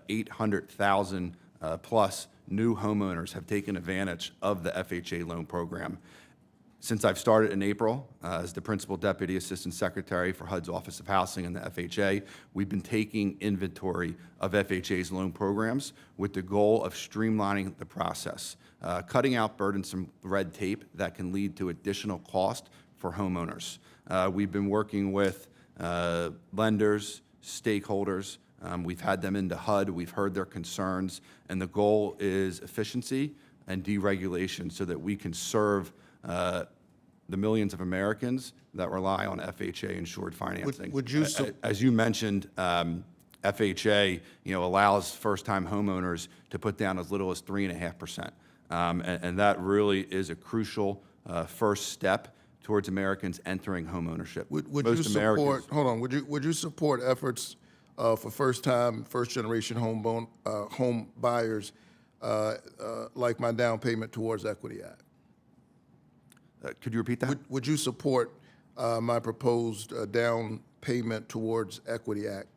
800,000 plus new homeowners have taken advantage of the FHA loan program. Since I've started in April as the Principal Deputy Assistant Secretary for HUD's Office of Housing and the FHA, we've been taking inventory of FHA's loan programs with the goal of streamlining the process, cutting out burdensome red tape that can lead to additional cost for homeowners. We've been working with lenders, stakeholders. We've had them into HUD. We've heard their concerns. And the goal is efficiency and deregulation so that we can serve the millions of Americans that rely on FHA-insured financing. Would you as you mentioned, FHA allows first-time homeowners to put down as little as 3.5%. And that really is a crucial first step towards Americans entering home ownership. Would you support? Hold on. Would you support efforts for first-generation home buyers, like my down payment towards Equity Act? Could you repeat that? Would you support my proposed down payment towards Equity Act,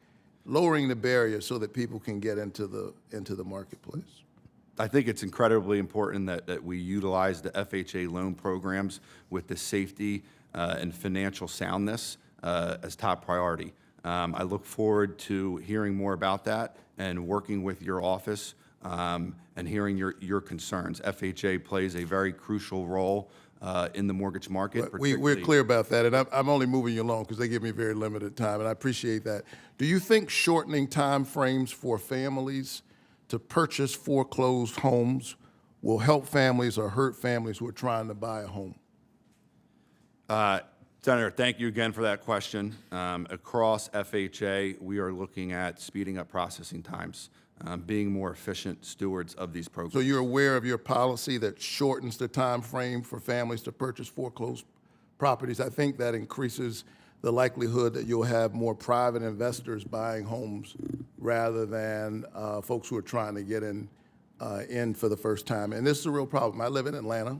lowering the barrier so that people can get into the marketplace? I think it's incredibly important that we utilize the FHA loan programs with the safety and financial soundness as top priority. I look forward to hearing more about that and working with your office and hearing your concerns. FHA plays a very crucial role in the mortgage market. We're clear about that, and I'm only moving you along because they give me very limited time, and I appreciate that. Do you think shortening time frames for families to purchase foreclosed homes will help families or hurt families who are trying to buy a home? Senator, thank you again for that question. Across FHA, we are looking at speeding up processing times, being more efficient stewards of these programs. So you're aware of your policy that shortens the time frame for families to purchase foreclosed properties? I think that increases the likelihood that you'll have more private investors buying homes rather than folks who are trying to get in for the first time. And this is a real problem. I live in Atlanta,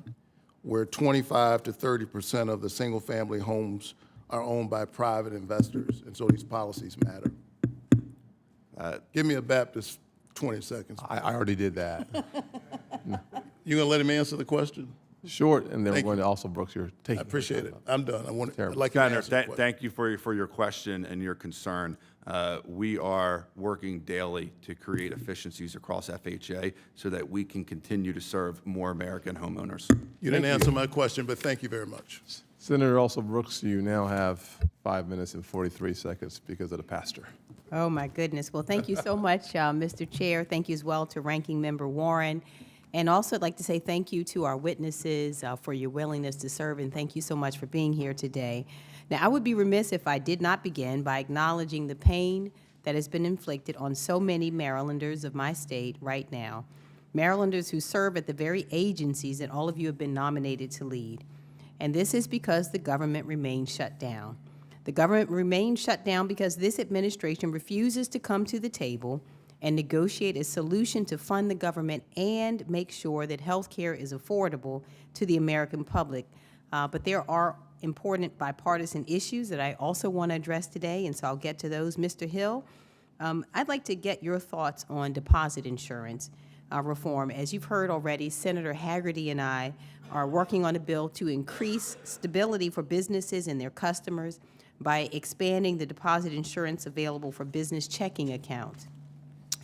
where 25 to 30% of the single-family homes are owned by private investors, and so these policies matter. Give me a Baptist 20 seconds. I already did that. You gonna let him answer the question? Short, and then we're Thank going you. to also Brooks, you're taking. I appreciate it. I'm done. I'd like to Senator, answer the question. thank you for your question and your concern. We are working daily to create efficiencies across FHA so that we can continue to serve more American homeowners. You didn't answer my question, but thank you very much. Senator Also Brooks, you now have 5 minutes and 43 seconds because of the pastor. Oh, my goodness. Well, thank you so much, Mr. Chair. Thank you as well to Ranking Member Warren. And also, I'd like to say thank you to our witnesses for your willingness to serve, and thank you so much for being here today. Now, I would be remiss if I did not begin by acknowledging the pain that has been inflicted on so many Marylanders of my state right now, Marylanders who serve at the very agencies that all of you have been nominated to lead. And this is because the government remains shut down. The government remains shut down because this administration refuses to come to the table and negotiate a solution to fund the government and make sure that health care is affordable to the American public. But there are important bipartisan issues that I also want to address today, and so I'll get to those. Mr. Hill, I'd like to get your thoughts on deposit insurance reform. As you've heard already, Senator Hagerty and I are working on a bill to increase stability for businesses and their customers by expanding the deposit insurance available for business checking accounts.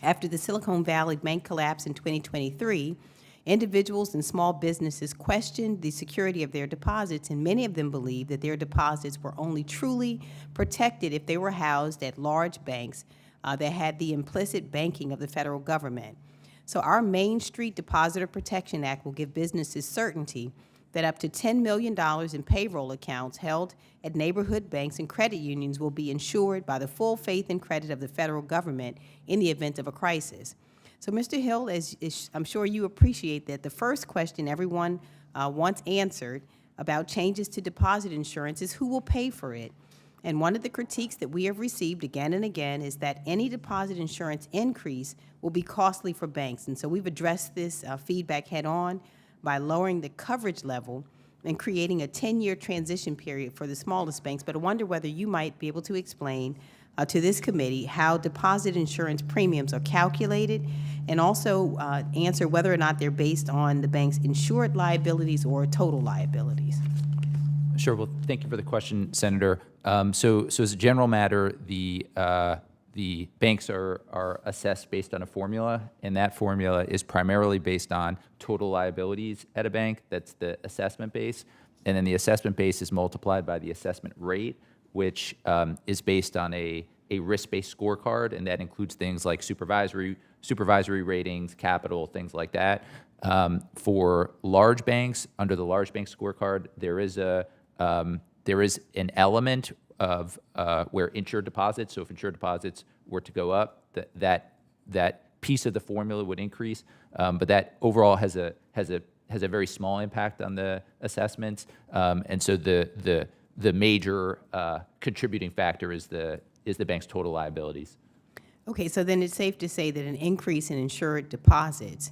After the Silicon Valley Bank collapse in 2023, individuals and small businesses questioned the security of their deposits, and many of them believed that their deposits were only truly protected if they were housed at large banks that had the implicit banking of the federal government. So our Main Street Depositor Protection Act will give businesses certainty that up to $10 million in payroll accounts held at neighborhood banks and credit unions will be insured by the full faith and credit of the federal government in the event of a crisis. So, Mr. Hill, as I'm sure you appreciate that the first question everyone wants answered about changes to deposit insurance is who will pay for it. And one of the critiques that we have received again and again is that any deposit insurance increase will be costly for banks. And so we've addressed this feedback head on by lowering the coverage level and creating a 10-year transition period for the smallest banks. But I wonder whether you might be able to explain to this committee how deposit insurance premiums are calculated, and also answer whether or not they're based on the bank's insured liabilities or total liabilities. Sure. Well, thank you for the question, Senator. So as a general matter, the banks are assessed based on a formula, and that formula is primarily based on total liabilities at a bank. That's the assessment base. And then the assessment base is multiplied by the assessment rate, which is based on a risk-based scorecard, and that includes things like supervisory ratings, capital, things like that. For large banks, under the large bank scorecard, there is an element of where insured deposits, so if insured deposits were to go up, that piece of the formula would increase, but that overall has a very small impact on the assessments, and so the major contributing factor is the bank's total liabilities. Okay, so then it's safe to say that an increase in insured deposits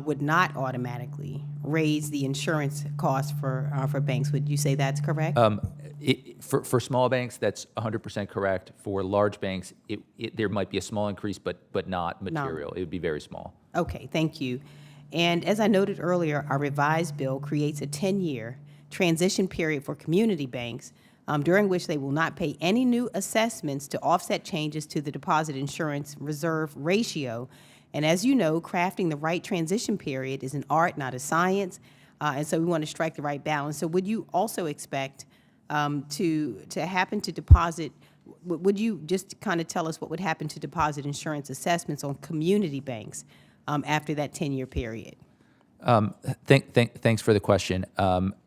would not automatically raise the insurance costs for banks. Would you say that's correct? For small banks, that's 100% correct. For large banks, there might be a small increase, but not material. It would be very small. Okay, thank you. And as I noted earlier, our revised bill creates a 10-year transition period for community banks during which they will not pay any new assessments to offset changes to the deposit insurance reserve ratio. And as you know, crafting the right transition period is an art, not a science, and so we want to strike the right balance. So would you also expect to happen to deposit, would you just kind of tell us what would happen to deposit insurance assessments on community banks after that 10-year period? Thanks for the question.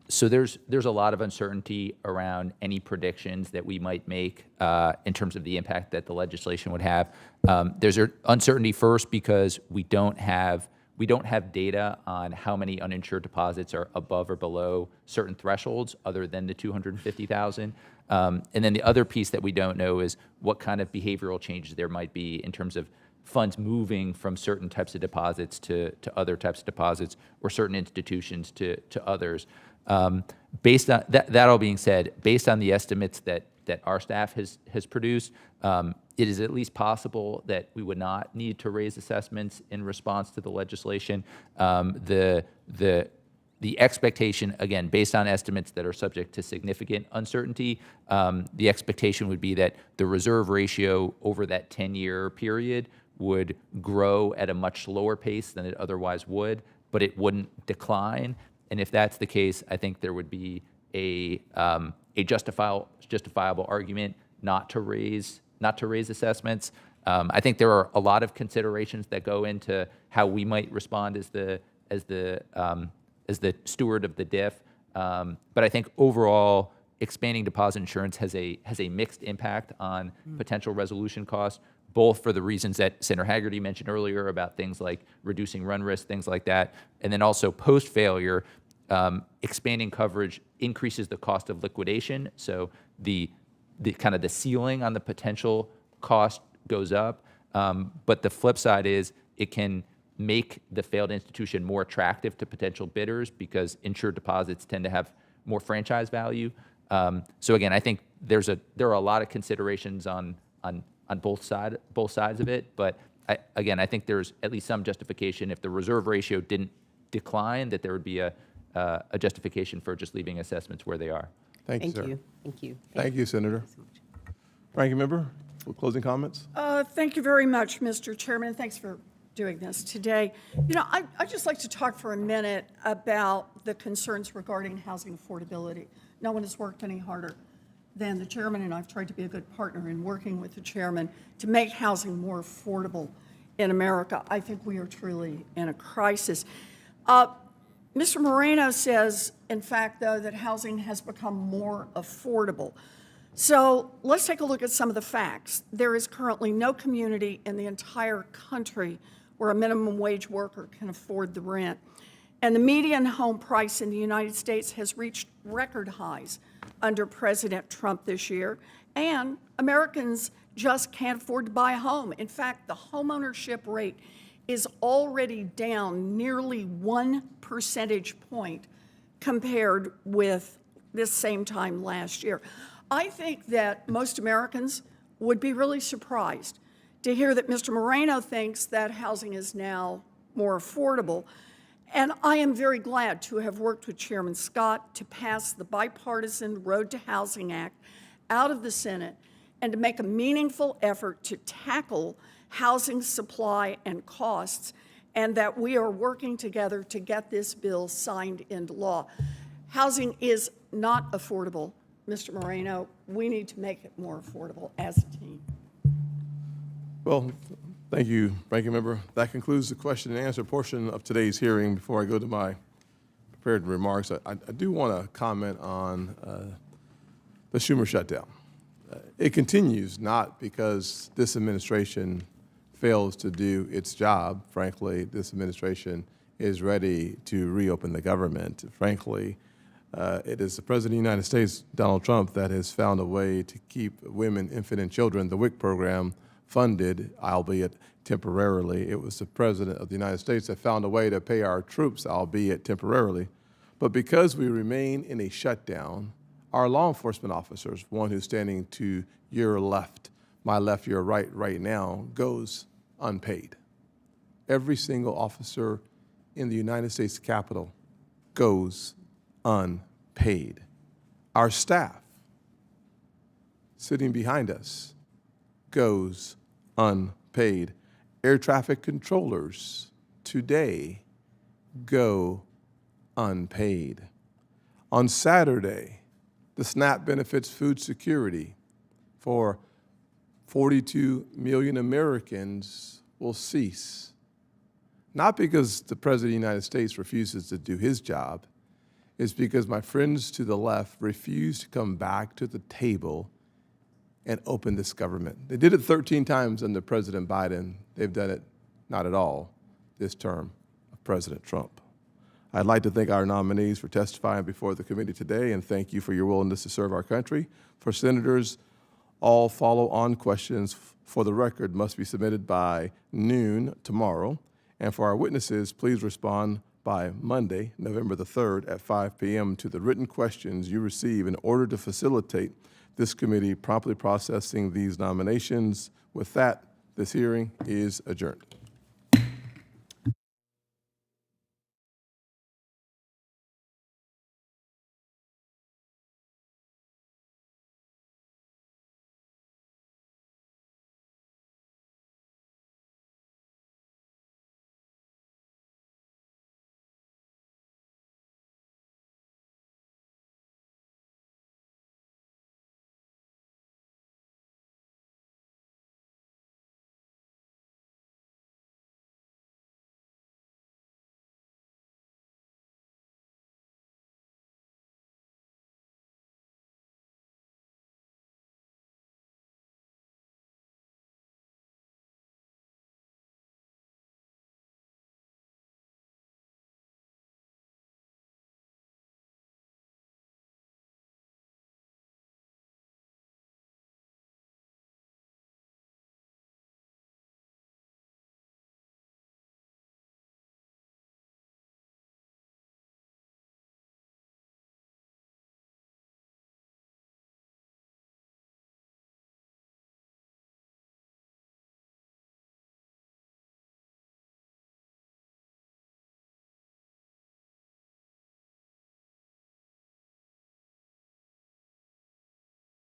So there's a lot of uncertainty around any predictions that we might make in terms of the impact that the legislation would have. There's uncertainty first because we don't have data on how many uninsured deposits are above or below certain thresholds other than the 250,000. And then the other piece that we don't know is what kind of behavioral changes there might be in terms of funds moving from certain types of deposits to other types of deposits or certain institutions to others. Based on that all being said, based on the estimates that our staff has produced, it is at least possible that we would not need to raise assessments in response to the legislation. The expectation, again, based on estimates that are subject to significant uncertainty, the expectation would be that the reserve ratio over that 10-year period would grow at a much slower pace than it otherwise would, but it wouldn't decline. And if that's the case, I think there would be a justifiable argument not to raise assessments. I think there are a lot of considerations that go into how we might respond as the steward of the DIF. But I think overall, expanding deposit insurance has a mixed impact on potential resolution costs, both for the reasons that Senator Haggerty mentioned earlier about things like reducing run risk, things like that, and then also post-failure, expanding coverage increases the cost of liquidation. So the kind of the ceiling on the potential cost goes up. But the flip side is it can make the failed institution more attractive to potential bidders because insured deposits tend to have more franchise value. So again, I think there are a lot of considerations on both sides of it. But I think there's at least some justification if the reserve ratio didn't decline, that there would be a justification for just leaving assessments where they are. Thank you, sir. Thank you. Thank you, Senator. Ranking member, for closing comments? Thank you very much, Mr. Chairman. Thanks for doing this today. You know, I'd just like to talk for a minute about the concerns regarding housing affordability. No one has worked any harder than the chairman, and I've tried to be a good partner in working with the chairman to make housing more affordable in America. I think we are truly in a crisis. Mr. Moreno says, in fact, though, that housing has become more affordable. So let's take a look at some of the facts. There is currently no community in the entire country where a minimum wage worker can afford the rent. And the median home price in the United States has reached record highs under President Trump this year. And Americans just can't afford to buy a home. In fact, the homeownership rate is already down nearly 1 percentage point compared with this same time last year. I think that most Americans would be really surprised to hear that Mr. Moreno thinks that housing is now more affordable. And I am very glad to have worked with Chairman Scott to pass the bipartisan Road to Housing Act out of the Senate and to make a meaningful effort to tackle housing supply and costs, and that we are working together to get this bill signed into law. Housing is not affordable, Mr. Moreno. We need to make it more affordable as a team. Well, thank you, Ranking Member. That concludes the question and answer portion of today's hearing. Before I go to my prepared remarks, I do want to comment on the Schumer shutdown. It continues not because this administration fails to do its job. Frankly, this administration is ready to reopen the government. Frankly, it is the President of the United States, Donald Trump, that has found a way to keep women, infant, and children, the WIC program, funded, albeit temporarily. It was the President of the United States that found a way to pay our troops, albeit temporarily. But because we remain in a shutdown, our law enforcement officers, one who's standing to your left, my left, your right now, goes unpaid. Every single officer in the United States Capitol goes unpaid. Our staff sitting behind us goes unpaid. Air traffic controllers today go unpaid. On Saturday, the SNAP benefits food security for 42 million Americans will cease. Not because the President of the United States refuses to do his job, it's because my friends to the left refuse to come back to the table and open this government. They did it 13 times under President Biden. They've done it not at all this term of President Trump. I'd like to thank our nominees for testifying before the committee today, and thank you for your willingness to serve our country. For senators, all follow-on questions for the record must be submitted by noon tomorrow. And for our witnesses, please respond by Monday, November the 3rd at 5 p.m. to the written questions you receive in order to facilitate this committee promptly processing these nominations. With that, this hearing is adjourned.